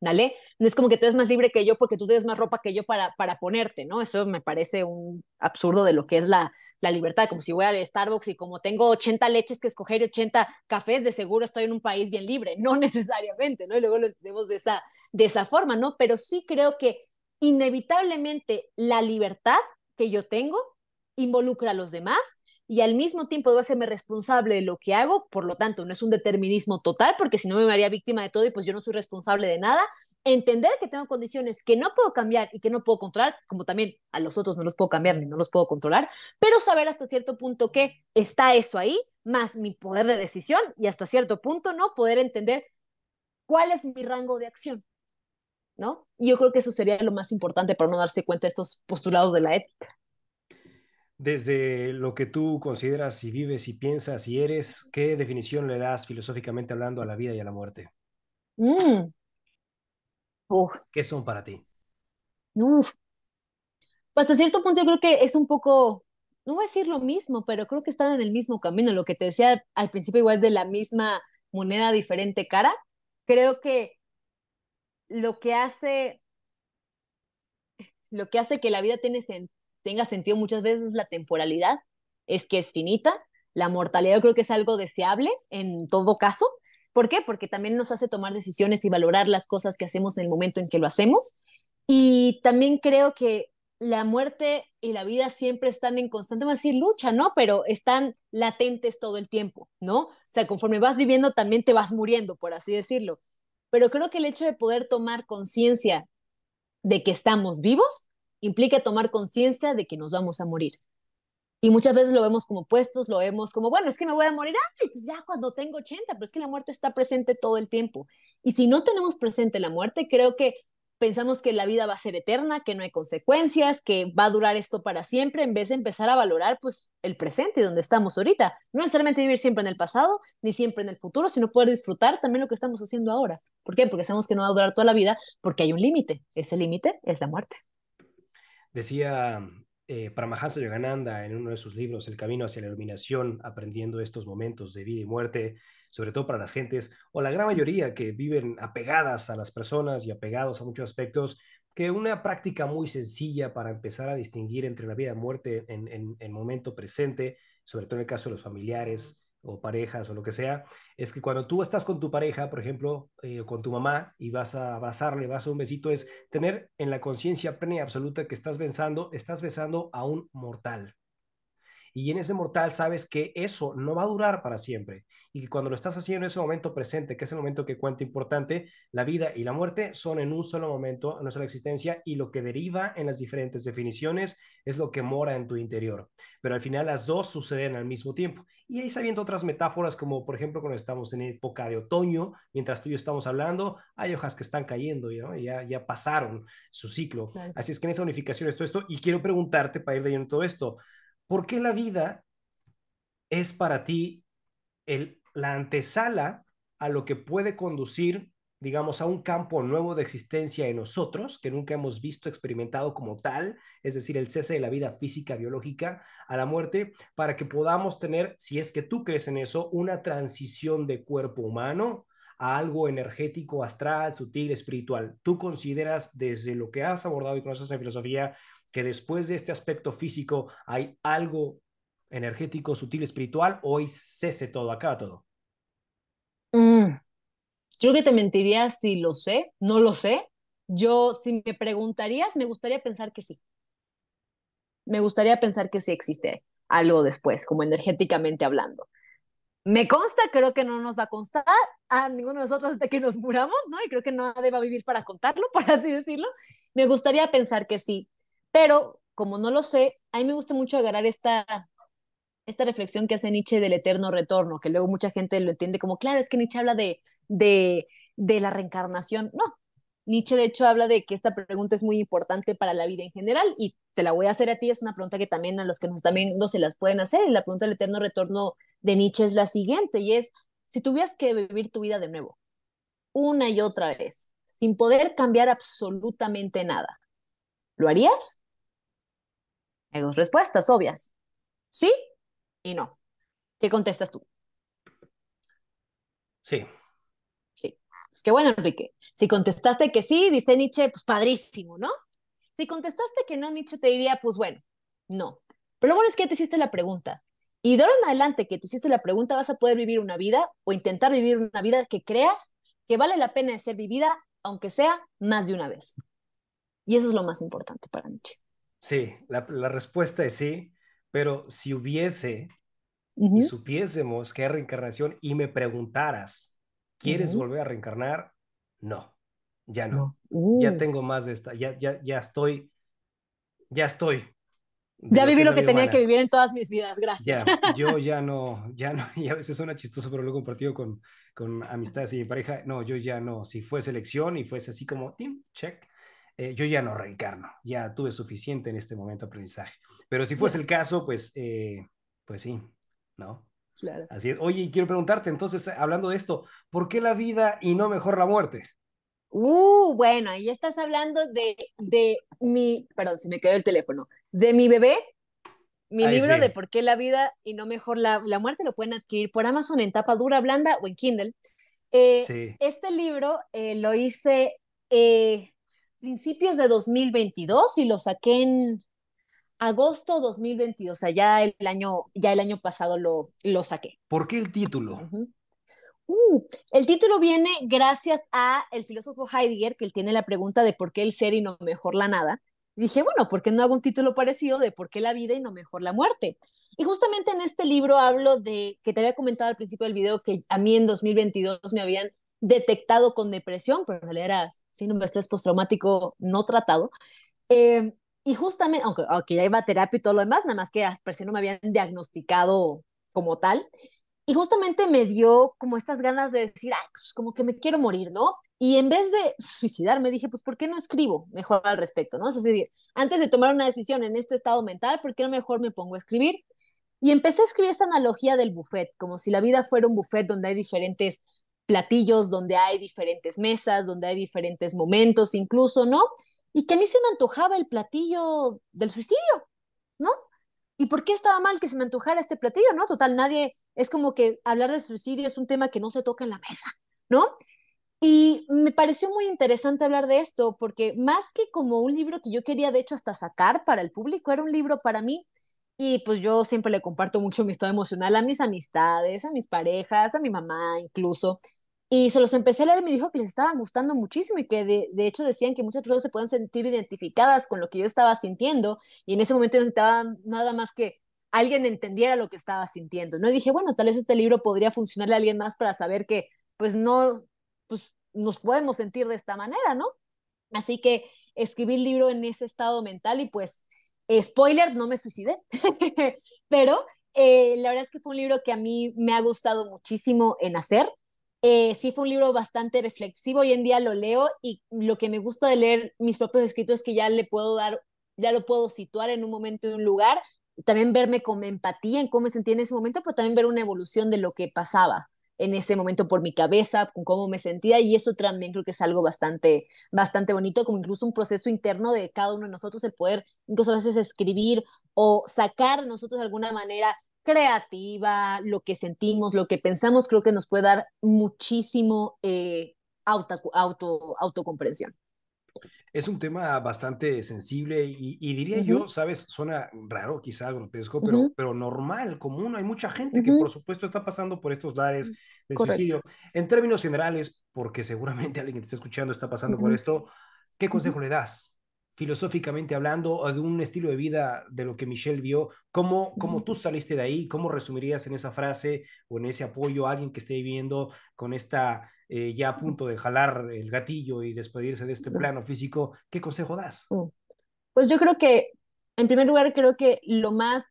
¿Vale? No es como que tú eres más libre que yo porque tú tienes más ropa que yo para ponerte, ¿no? Eso me parece un absurdo de lo que es la libertad, como si voy al Starbucks y como tengo 80 leches que escoger y 80 cafés, de seguro estoy en un país bien libre, no necesariamente, ¿no? Y luego lo entendemos de esa forma, ¿no? Pero sí creo que inevitablemente la libertad que yo tengo involucra a los demás y al mismo tiempo debo hacerme responsable de lo que hago, por lo tanto no es un determinismo total, porque si no me haría víctima de todo y pues yo no soy responsable de nada, entender que tengo condiciones que no puedo cambiar y que no puedo controlar, como también a los otros no los puedo cambiar ni no los puedo controlar, pero saber hasta cierto punto que está eso ahí, más mi poder de decisión y hasta cierto punto no poder entender cuál es mi rango de acción, ¿no? Y yo creo que eso sería lo más importante para no darse cuenta de estos postulados de la ética. Desde lo que tú consideras y vives y piensas y eres, ¿qué definición le das filosóficamente hablando a la vida y a la muerte? Mm, uf, ¿Qué son para ti? uf. Hasta cierto punto yo creo que es un poco, no voy a decir lo mismo, pero creo que están en el mismo camino. Lo que te decía al principio, igual de la misma moneda, diferente cara. Creo que lo que hace, lo que hace que la vida tenga sentido muchas veces es la temporalidad, es que es finita. La mortalidad yo creo que es algo deseable en todo caso. ¿Por qué? Porque también nos hace tomar decisiones y valorar las cosas que hacemos en el momento en que lo hacemos. Y también creo que la muerte y la vida siempre están en constante, vamos a decir, lucha, ¿no? Pero están latentes todo el tiempo, ¿no? O sea, conforme vas viviendo también te vas muriendo, por así decirlo. Pero creo que el hecho de poder tomar conciencia de que estamos vivos implica tomar conciencia de que nos vamos a morir. Y muchas veces lo vemos como puestos, lo vemos como, bueno, es que me voy a morir, ay, pues ya cuando tengo 80, pero es que la muerte está presente todo el tiempo. Y si no tenemos presente la muerte, creo que pensamos que la vida va a ser eterna, que no hay consecuencias, que va a durar esto para siempre, en vez de empezar a valorar pues el presente donde estamos ahorita. No necesariamente vivir siempre en el pasado, ni siempre en el futuro, sino poder disfrutar también lo que estamos haciendo ahora. ¿Por qué? Porque sabemos que no va a durar toda la vida, porque hay un límite. Ese límite es la muerte. Decía Paramahansa Yogananda, en uno de sus libros, El camino hacia la iluminación, aprendiendo estos momentos de vida y muerte, sobre todo para las gentes, o la gran mayoría que viven apegadas a las personas y apegados a muchos aspectos, que una práctica muy sencilla para empezar a distinguir entre la vida y muerte en el momento presente, sobre todo en el caso de los familiares o parejas o lo que sea, es que cuando tú estás con tu pareja, por ejemplo, o con tu mamá y vas a abrazarle, vas a un besito, es tener en la conciencia plena y absoluta que estás besando a un mortal. Y en ese mortal sabes que eso no va a durar para siempre y que cuando lo estás haciendo en ese momento presente, que es el momento que cuenta importante, la vida y la muerte son en un solo momento, en una sola existencia, y lo que deriva en las diferentes definiciones es lo que mora en tu interior. Pero al final las dos suceden al mismo tiempo. Y ahí sabiendo otras metáforas, como por ejemplo cuando estamos en época de otoño, mientras tú y yo estamos hablando, hay hojas que están cayendo, ¿no? Ya pasaron su ciclo. Claro. Así es que en esa unificación es todo esto. Y quiero preguntarte, para ir leyendo todo esto, ¿por qué la vida es para ti la antesala a lo que puede conducir, digamos, a un campo nuevo de existencia en nosotros, que nunca hemos visto experimentado como tal, es decir, el cese de la vida física, biológica, a la muerte, para que podamos tener, si es que tú crees en eso, una transición de cuerpo humano a algo energético, astral, sutil, espiritual? ¿Tú consideras desde lo que has abordado y conoces en filosofía que después de este aspecto físico hay algo energético, sutil, espiritual, o hoy cese todo, acá todo? Mm, yo creo que te mentiría si lo sé, no lo sé. Yo, si me preguntarías, me gustaría pensar que sí. Me gustaría pensar que sí existe algo después, como energéticamente hablando. Me consta, creo que no nos va a constar a ninguno de nosotros hasta que nos muramos, ¿no? Y creo que nadie va a vivir para contarlo, por así decirlo. Me gustaría pensar que sí, pero como no lo sé, a mí me gusta mucho agarrar esta reflexión que hace Nietzsche del eterno retorno, que luego mucha gente lo entiende como, claro, es que Nietzsche habla de, de la reencarnación. No, Nietzsche de hecho habla de que esta pregunta es muy importante para la vida en general y te la voy a hacer a ti, es una pregunta que también a los que nos están viendo se las pueden hacer. Y la pregunta del eterno retorno de Nietzsche es la siguiente y es, si tuvieras que vivir tu vida de nuevo, una y otra vez, sin poder cambiar absolutamente nada, ¿lo harías? Hay dos respuestas obvias, sí y no. ¿Qué contestas tú? Sí, Sí. Pues qué bueno, Enrique. Si contestaste que sí, dice Nietzsche, pues padrísimo, ¿no? Si contestaste que no, Nietzsche te diría, pues bueno, no. Pero lo bueno es que ya te hiciste la pregunta. Y de ahora en adelante que te hiciste la pregunta, vas a poder vivir una vida o intentar vivir una vida que creas que vale la pena de ser vivida, aunque sea más de una vez. Y eso es lo más importante para Nietzsche. sí, la respuesta es sí, pero si hubiese y Ujú, supiésemos que hay reencarnación y me preguntaras, ¿quieres ujú. volver a reencarnar? No, ya no. No. Ya tengo más de esta, ya estoy de Ya lo que viví es lo la que vida tenía que humana. vivir en todas mis vidas, gracias. Ya, yo ya no, y a veces suena chistoso, pero lo he compartido con amistades y mi pareja. No, yo ya no, si fuese elección y fuese así como, team, check, yo ya no reencarno, ya tuve suficiente en este momento de aprendizaje. Pero si fuese Ya, el caso, pues sí, ¿no? claro. Así es. Oye, y quiero preguntarte, entonces, hablando de esto, ¿por qué la vida y no mejor la muerte? Bueno, ahí estás hablando de mi, perdón, se me quedó el teléfono, de mi bebé, mi Ahí libro sí, de por qué la vida y no mejor la muerte, lo pueden adquirir por Amazon en tapa dura, blanda o en Kindle. sí. Este libro lo hice principios de 2022 y lo saqué en agosto 2022, o sea, ya el año pasado lo saqué. ¿Por qué el título? Ujú. El título viene gracias a el filósofo Heidegger, que él tiene la pregunta de por qué el ser y no mejor la nada. Y dije, bueno, ¿por qué no hago un título parecido de por qué la vida y no mejor la muerte? Y justamente en este libro hablo de, que te había comentado al principio del video, que a mí en 2022 me habían detectado con depresión, pero en realidad era síndrome de estrés postraumático no tratado. Eh, y justamente, aunque ya iba a terapia y todo lo demás, nada más que per se no me habían diagnosticado como tal. Y justamente me dio como estas ganas de decir, ay, pues como que me quiero morir, ¿no? Y en vez de suicidarme, dije, pues ¿por qué no escribo mejor al respecto, ¿no? Es decir, antes de tomar una decisión en este estado mental, ¿por qué no mejor me pongo a escribir? Y empecé a escribir esta analogía del buffet, como si la vida fuera un buffet donde hay diferentes platillos, donde hay diferentes mesas, donde hay diferentes momentos incluso, ¿no? Y que a mí se me antojaba el platillo del suicidio. ¿no? ¿Y por qué estaba mal que se me antojara este platillo, no? Total, nadie, es como que hablar de suicidio es un tema que no se toca en la mesa, ¿no? Y me pareció muy interesante hablar de esto, porque más que como un libro que yo quería, de hecho, hasta sacar para el público, era un libro para mí. Y pues yo siempre le comparto mucho mi estado emocional a mis amistades, a mis parejas, a mi mamá incluso. Y se los empecé a leer y me dijo que les estaban gustando muchísimo y que de hecho decían que muchas personas se pueden sentir identificadas con lo que yo estaba sintiendo. Y en ese momento yo necesitaba nada más que alguien entendiera lo que estaba sintiendo, ¿no? Y dije, bueno, tal vez este libro podría funcionarle a alguien más para saber que pues no, pues nos podemos sentir de esta manera, ¿no? Así que escribí el libro en ese estado mental y pues, spoiler, no me suicidé, pero la verdad es que fue un libro que a mí me ha gustado muchísimo en hacer. Sí fue un libro bastante reflexivo, hoy en día lo leo y lo que me gusta de leer mis propios escritos es que ya le puedo dar, ya lo puedo situar en un momento y un lugar, también verme con empatía en cómo me sentía en ese momento, pero también ver una evolución de lo que pasaba en ese momento por mi cabeza, con cómo me sentía y eso también creo que es algo bastante bonito, como incluso un proceso interno de cada uno de nosotros, el poder incluso a veces escribir o sacar de nosotros de alguna manera creativa, lo que sentimos, lo que pensamos, creo que nos puede dar muchísimo autocomprensión. Es un tema bastante sensible y diría Ujú, yo, sabes, suena raro, quizá grotesco, ujú, pero normal, común. Hay mucha gente que por ujú, supuesto está pasando por estos lares del correcto. suicidio. En términos generales, porque seguramente alguien que te está escuchando está pasando por Ujú, esto, ¿qué ujú, consejo le das? Filosóficamente hablando, o de un estilo de vida de lo que Michelle vio, ¿cómo ujú, tú saliste de ahí? ¿Cómo resumirías en esa frase o en ese apoyo a alguien que esté viviendo con esta ya a punto de jalar el gatillo y despedirse de este plano físico? ¿Qué consejo das? ujú. Pues yo creo que, en primer lugar, creo que lo más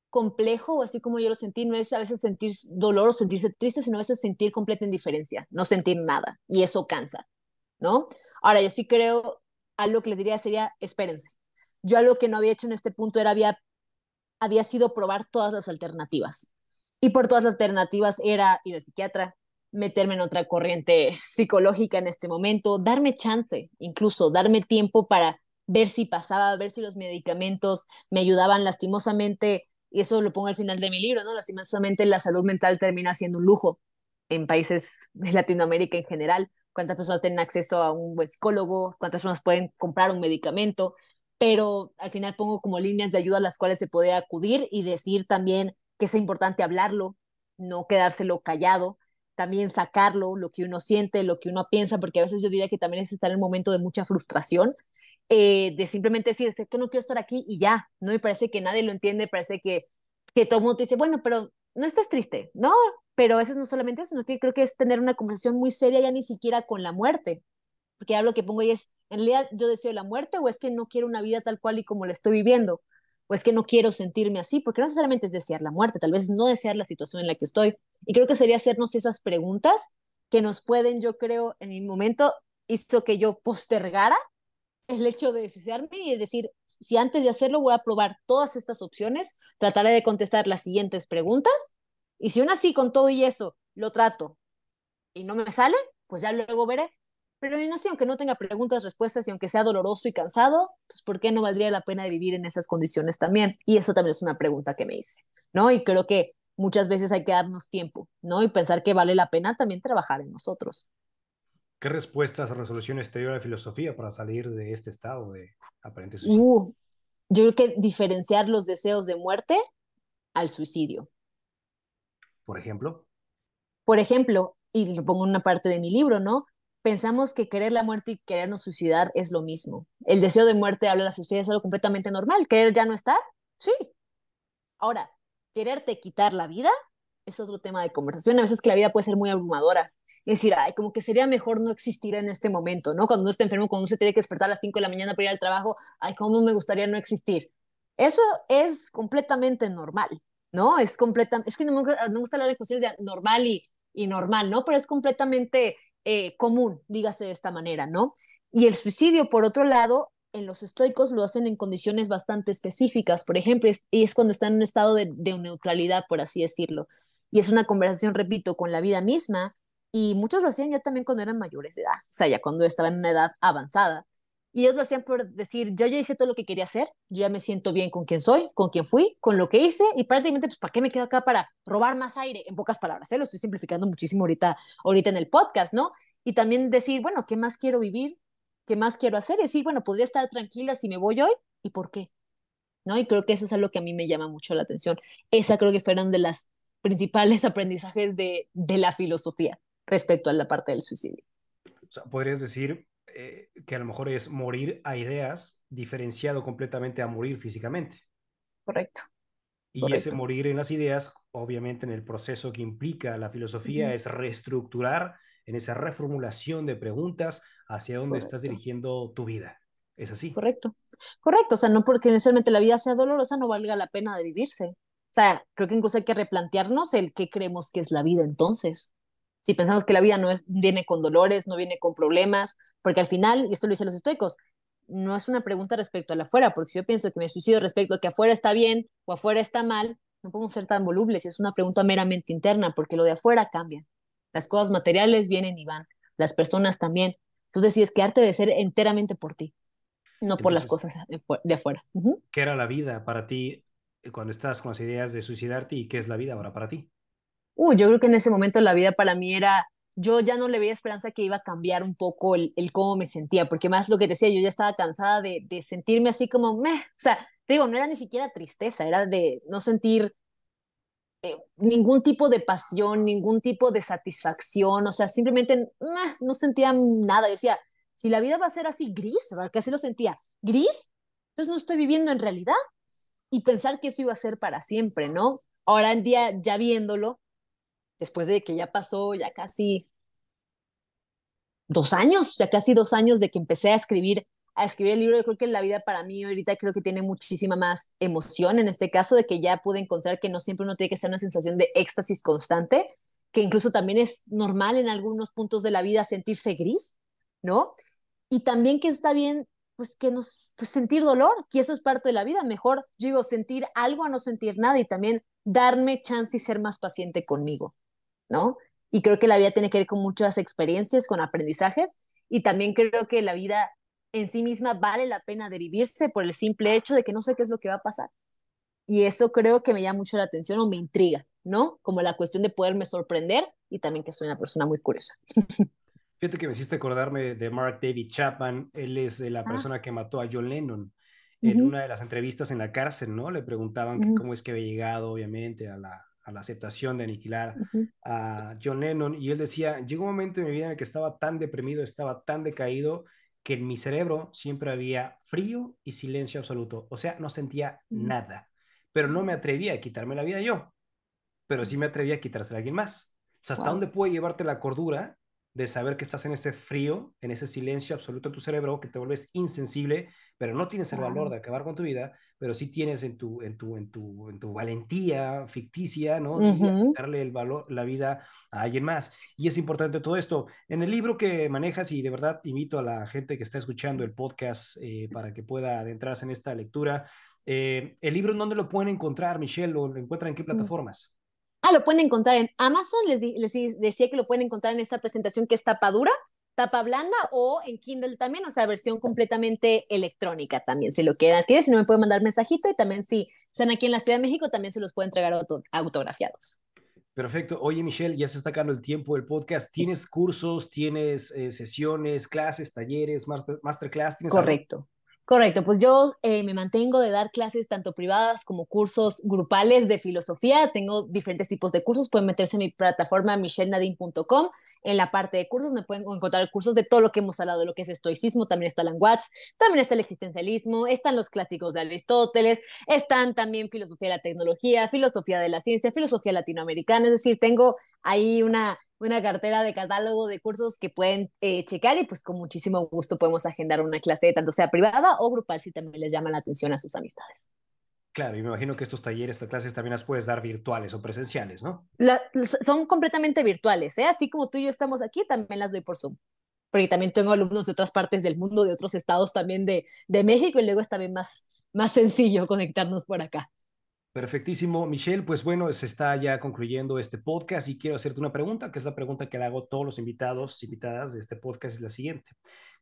complejo, o así como yo lo sentí, no es a veces sentir dolor o sentirse triste, sino a veces sentir completa indiferencia, no sentir nada, y eso cansa, ¿no? Ahora, yo sí creo, algo que les diría sería, espérense. Yo algo que no había hecho en este punto era, había sido probar todas las alternativas. Y por todas las alternativas era ir al psiquiatra, meterme en otra corriente psicológica en este momento, darme chance, incluso darme tiempo para ver si pasaba, ver si los medicamentos me ayudaban lastimosamente, y eso lo pongo al final de mi libro, ¿no? Lastimosamente la salud mental termina siendo un lujo en países de Latinoamérica en general. ¿Cuántas personas tienen acceso a un buen psicólogo? ¿Cuántas personas pueden comprar un medicamento? Pero al final pongo como líneas de ayuda a las cuales se puede acudir y decir también que es importante hablarlo, no quedárselo callado, también sacarlo, lo que uno siente, lo que uno piensa, porque a veces yo diría que también es estar en un momento de mucha frustración, de simplemente decir, es que no quiero estar aquí y ya, no me parece que nadie lo entiende, parece que todo el mundo te dice, bueno, pero no estás triste, ¿no? Pero a veces no solamente eso, no creo que es tener una conversación muy seria ya ni siquiera con la muerte, porque ya lo que pongo ahí es, en realidad yo deseo la muerte o es que no quiero una vida tal cual y como la estoy viviendo, o es que no quiero sentirme así, porque no necesariamente es desear la muerte, tal vez no desear la situación en la que estoy. Y creo que sería hacernos esas preguntas que nos pueden, yo creo, en mi momento hizo que yo postergara el hecho de suicidarme y decir, si antes de hacerlo voy a probar todas estas opciones, trataré de contestar las siguientes preguntas y si aún así con todo y eso lo trato y no me sale, pues ya luego veré. Pero aún así, aunque no tenga preguntas, respuestas y aunque sea doloroso y cansado, pues ¿por qué no valdría la pena de vivir en esas condiciones también? Y eso también es una pregunta que me hice, ¿no? Y creo que muchas veces hay que darnos tiempo, ¿no? Y pensar que vale la pena también trabajar en nosotros. ¿Qué respuestas o resoluciones te dio la filosofía para salir de este estado de aparente suicidio? Uh, yo creo que diferenciar los deseos de muerte al suicidio. Por ejemplo, Por ejemplo, y lo pongo en una parte de mi libro, ¿no? Pensamos que querer la muerte y querernos suicidar es lo mismo. El deseo de muerte, habla la filosofía, es algo completamente normal. ¿Querer ya no estar? Sí. Ahora, quererte quitar la vida es otro tema de conversación. A veces que la vida puede ser muy abrumadora. Es decir, ay, como que sería mejor no existir en este momento, ¿no? Cuando uno está enfermo, cuando uno se tiene que despertar a las 5 de la mañana para ir al trabajo, ay, cómo me gustaría no existir. Eso es completamente normal, ¿no? Es que no me gusta hablar de cuestiones de normal y normal, ¿no? Pero es completamente común, dígase de esta manera, ¿no? Y el suicidio, por otro lado, en los estoicos lo hacen en condiciones bastante específicas, por ejemplo, es cuando están en un estado de neutralidad, por así decirlo. Y es una conversación, repito, con la vida misma, y muchos lo hacían ya también cuando eran mayores de edad, o sea, ya cuando estaban en una edad avanzada. Y ellos lo hacían por decir, yo ya hice todo lo que quería hacer, yo ya me siento bien con quien soy, con quien fui, con lo que hice, y prácticamente, pues, ¿para qué me quedo acá para robar más aire? En pocas palabras, ¿eh? Lo estoy simplificando muchísimo ahorita en el podcast, ¿no? Y también decir, bueno, ¿qué más quiero vivir? ¿Qué más quiero hacer? Y decir, bueno, podría estar tranquila si me voy hoy, ¿y por qué? ¿No? Y creo que eso es algo que a mí me llama mucho la atención. Esa creo que fueron de las principales aprendizajes de la filosofía respecto a la parte del suicidio. O sea, podrías decir que a lo mejor es morir a ideas diferenciado completamente a morir físicamente. Correcto, Y ese correcto. morir en las ideas, obviamente en el proceso que implica la filosofía, Ujú. es reestructurar en esa reformulación de preguntas hacia dónde estás Correcto, dirigiendo tu vida. ¿Es así? correcto, correcto. O sea, no porque necesariamente la vida sea dolorosa no valga la pena de vivirse. O sea, creo que incluso hay que replantearnos el qué creemos que es la vida entonces. Si pensamos que la vida no es, viene con dolores, no viene con problemas, porque al final, y esto lo dicen los estoicos, no es una pregunta respecto a la afuera, porque si yo pienso que me suicido respecto a que afuera está bien o afuera está mal, no podemos ser tan volubles, es una pregunta meramente interna, porque lo de afuera cambia. Las cosas materiales vienen y van, las personas también. Tú decides quedarte de ser enteramente por ti, no por las Entonces, cosas de afuera. Ujú. ¿qué era la vida para ti cuando estás con las ideas de suicidarte y qué es la vida ahora para ti? Yo creo que en ese momento la vida para mí era, yo ya no le veía esperanza que iba a cambiar un poco el cómo me sentía, porque más lo que decía, yo ya estaba cansada de sentirme así como, meh, o sea, te digo, no era ni siquiera tristeza, era de no sentir ningún tipo de pasión, ningún tipo de satisfacción, o sea, simplemente no sentía nada. Yo decía, si la vida va a ser así gris, ¿verdad? Que así lo sentía, gris, entonces no estoy viviendo en realidad y pensar que eso iba a ser para siempre, ¿no? Ahora en día, ya viéndolo, después de que ya pasó ya casi 2 años, ya casi 2 años de que empecé a escribir el libro, yo creo que la vida para mí ahorita creo que tiene muchísima más emoción en este caso de que ya pude encontrar que no siempre uno tiene que ser una sensación de éxtasis constante, que incluso también es normal en algunos puntos de la vida sentirse gris, ¿no? Y también que está bien, pues que pues sentir dolor, que eso es parte de la vida, mejor, yo digo, sentir algo a no sentir nada y también darme chance y ser más paciente conmigo, ¿no? Y creo que la vida tiene que ver con muchas experiencias, con aprendizajes, y también creo que la vida en sí misma vale la pena de vivirse por el simple hecho de que no sé qué es lo que va a pasar. Y eso creo que me llama mucho la atención o me intriga, ¿no? Como la cuestión de poderme sorprender y también que soy una persona muy curiosa. Fíjate que me hiciste acordarme de Mark David Chapman. Él es la Ah, persona que mató a John Lennon. En ujú, una de las entrevistas en la cárcel, ¿no? Le preguntaban que ujú, cómo es que había llegado, obviamente, a la aceptación de aniquilar ujú, a John Lennon. Y él decía, llegó un momento en mi vida en el que estaba tan deprimido, estaba tan decaído, que en mi cerebro siempre había frío y silencio absoluto. O sea, no sentía ujú, nada. Pero no me atrevía a quitarme la vida yo, pero sí me atreví a quitársela a alguien más. O sea, ¿hasta wow. dónde puede llevarte la cordura de saber que estás en ese frío, en ese silencio absoluto en tu cerebro, que te vuelves insensible, pero no tienes el valor Wow. de acabar con tu vida, pero sí tienes en tu valentía ficticia, ¿no? Ir a Ujú, quitarle el valor, la vida a alguien más. Y es importante todo esto. En el libro que manejas, y de verdad invito a la gente que está escuchando el podcast para que pueda adentrarse en esta lectura, el libro, ¿en dónde lo pueden encontrar, Michelle? ¿O lo encuentran en qué ujú. plataformas? Lo pueden encontrar en Amazon. Decía que lo pueden encontrar en esta presentación que es tapa dura, tapa blanda o en Kindle también, o sea, versión completamente electrónica también, si lo quieren adquirir. Si no, me pueden mandar mensajito y también si están aquí en la Ciudad de México, también se los pueden entregar autografiados. Perfecto. Oye, Michelle, ya se está acabando el tiempo del podcast. ¿Tienes cursos, tienes sesiones, clases, talleres, masterclass? ¿Tienes algo? Correcto. Correcto, pues yo me mantengo de dar clases tanto privadas como cursos grupales de filosofía. Tengo diferentes tipos de cursos. Pueden meterse en mi plataforma michellenadine.com. En la parte de cursos me pueden encontrar cursos de todo lo que hemos hablado, de lo que es estoicismo. También está la Watts, también está el existencialismo, están los clásicos de Aristóteles, están también filosofía de la tecnología, filosofía de la ciencia, filosofía latinoamericana. Es decir, tengo ahí una cartera de catálogo de cursos que pueden checar y pues con muchísimo gusto podemos agendar una clase, tanto sea privada o grupal, si también les llama la atención a sus amistades. Claro, y me imagino que estos talleres, estas clases también las puedes dar virtuales o presenciales, ¿no? Son completamente virtuales, ¿eh? Así como tú y yo estamos aquí, también las doy por Zoom. Porque también tengo alumnos de otras partes del mundo, de otros estados también de México, y luego es también más sencillo conectarnos por acá. Perfectísimo, Michelle. Pues bueno, se está ya concluyendo este podcast y quiero hacerte una pregunta, que es la pregunta que le hago a todos los invitados, invitadas de este podcast, es la siguiente.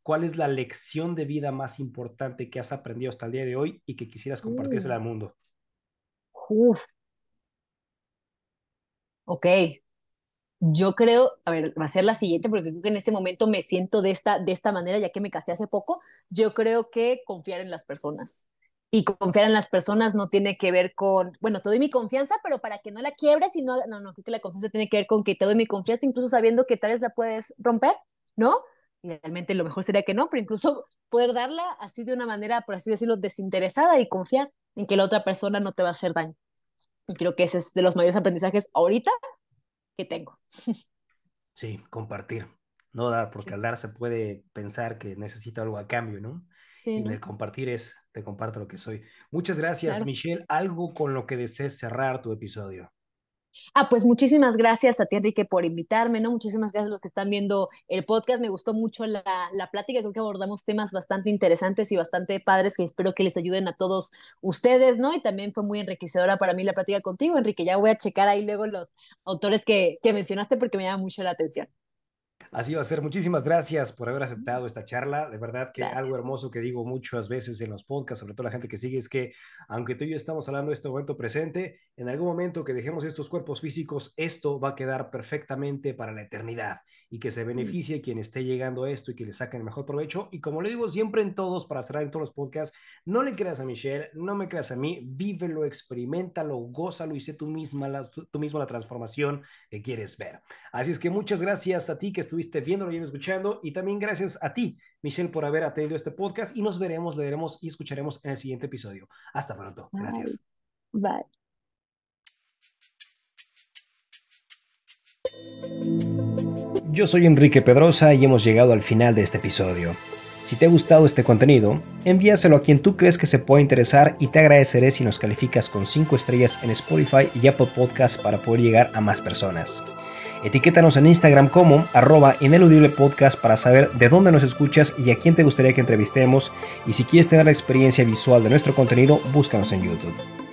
¿cuál es la lección de vida más importante que has aprendido hasta el día de hoy y que quisieras compartírsela al mundo? Uf, ok. Yo creo, a ver, va a ser la siguiente, porque creo que en ese momento me siento de esta manera, ya que me casé hace poco. Yo creo que confiar en las personas. Y confiar en las personas no tiene que ver con, bueno, te doy mi confianza, pero para que no la quiebres y no, creo que la confianza tiene que ver con que te doy mi confianza, incluso sabiendo que tal vez la puedes romper, ¿no? Realmente lo mejor sería que no, pero incluso poder darla así de una manera, por así decirlo, desinteresada y confiar en que la otra persona no te va a hacer daño. Y creo que ese es de los mayores aprendizajes ahorita que tengo. Sí, compartir. No dar, porque Sí, al dar se puede pensar que necesita algo a cambio, ¿no? sí, Y en ¿no? el compartir es, te comparto lo que soy. Muchas gracias, Claro. Michelle. Algo con lo que desees cerrar tu episodio. Pues muchísimas gracias a ti, Enrique, por invitarme, ¿no? Muchísimas gracias a los que están viendo el podcast. Me gustó mucho la plática. Creo que abordamos temas bastante interesantes y bastante padres que espero que les ayuden a todos ustedes, ¿no? Y también fue muy enriquecedora para mí la plática contigo, Enrique. Ya voy a checar ahí luego los autores que mencionaste porque me llama mucho la atención. Así va a ser. Muchísimas gracias por haber aceptado esta charla. De verdad que algo Gracias. hermoso que digo muchas veces en los podcasts, sobre todo la gente que sigue, es que aunque tú y yo estamos hablando de este momento presente, en algún momento que dejemos estos cuerpos físicos, esto va a quedar perfectamente para la eternidad y que se beneficie quien esté llegando a esto y que le saquen el mejor provecho. Y como le digo siempre en todos, para cerrar en todos los podcasts, no le creas a Michelle, no me creas a mí, vívelo, experimentalo, gózalo y sé tú mismo la transformación que quieres ver. Así es que muchas gracias a ti que estuviste viéndolo y escuchando y también gracias a ti, Michelle, por haber atendido este podcast y nos veremos, leeremos y escucharemos en el siguiente episodio. Hasta pronto. Bye. Gracias. Bye. Yo soy Enrique Pedrosa y hemos llegado al final de este episodio. Si te ha gustado este contenido, envíaselo a quien tú crees que se pueda interesar y te agradeceré si nos calificas con 5 estrellas en Spotify y Apple Podcasts para poder llegar a más personas. Etiquétanos en Instagram como @ineludiblepodcast para saber de dónde nos escuchas y a quién te gustaría que entrevistemos, y si quieres tener la experiencia visual de nuestro contenido, búscanos en YouTube.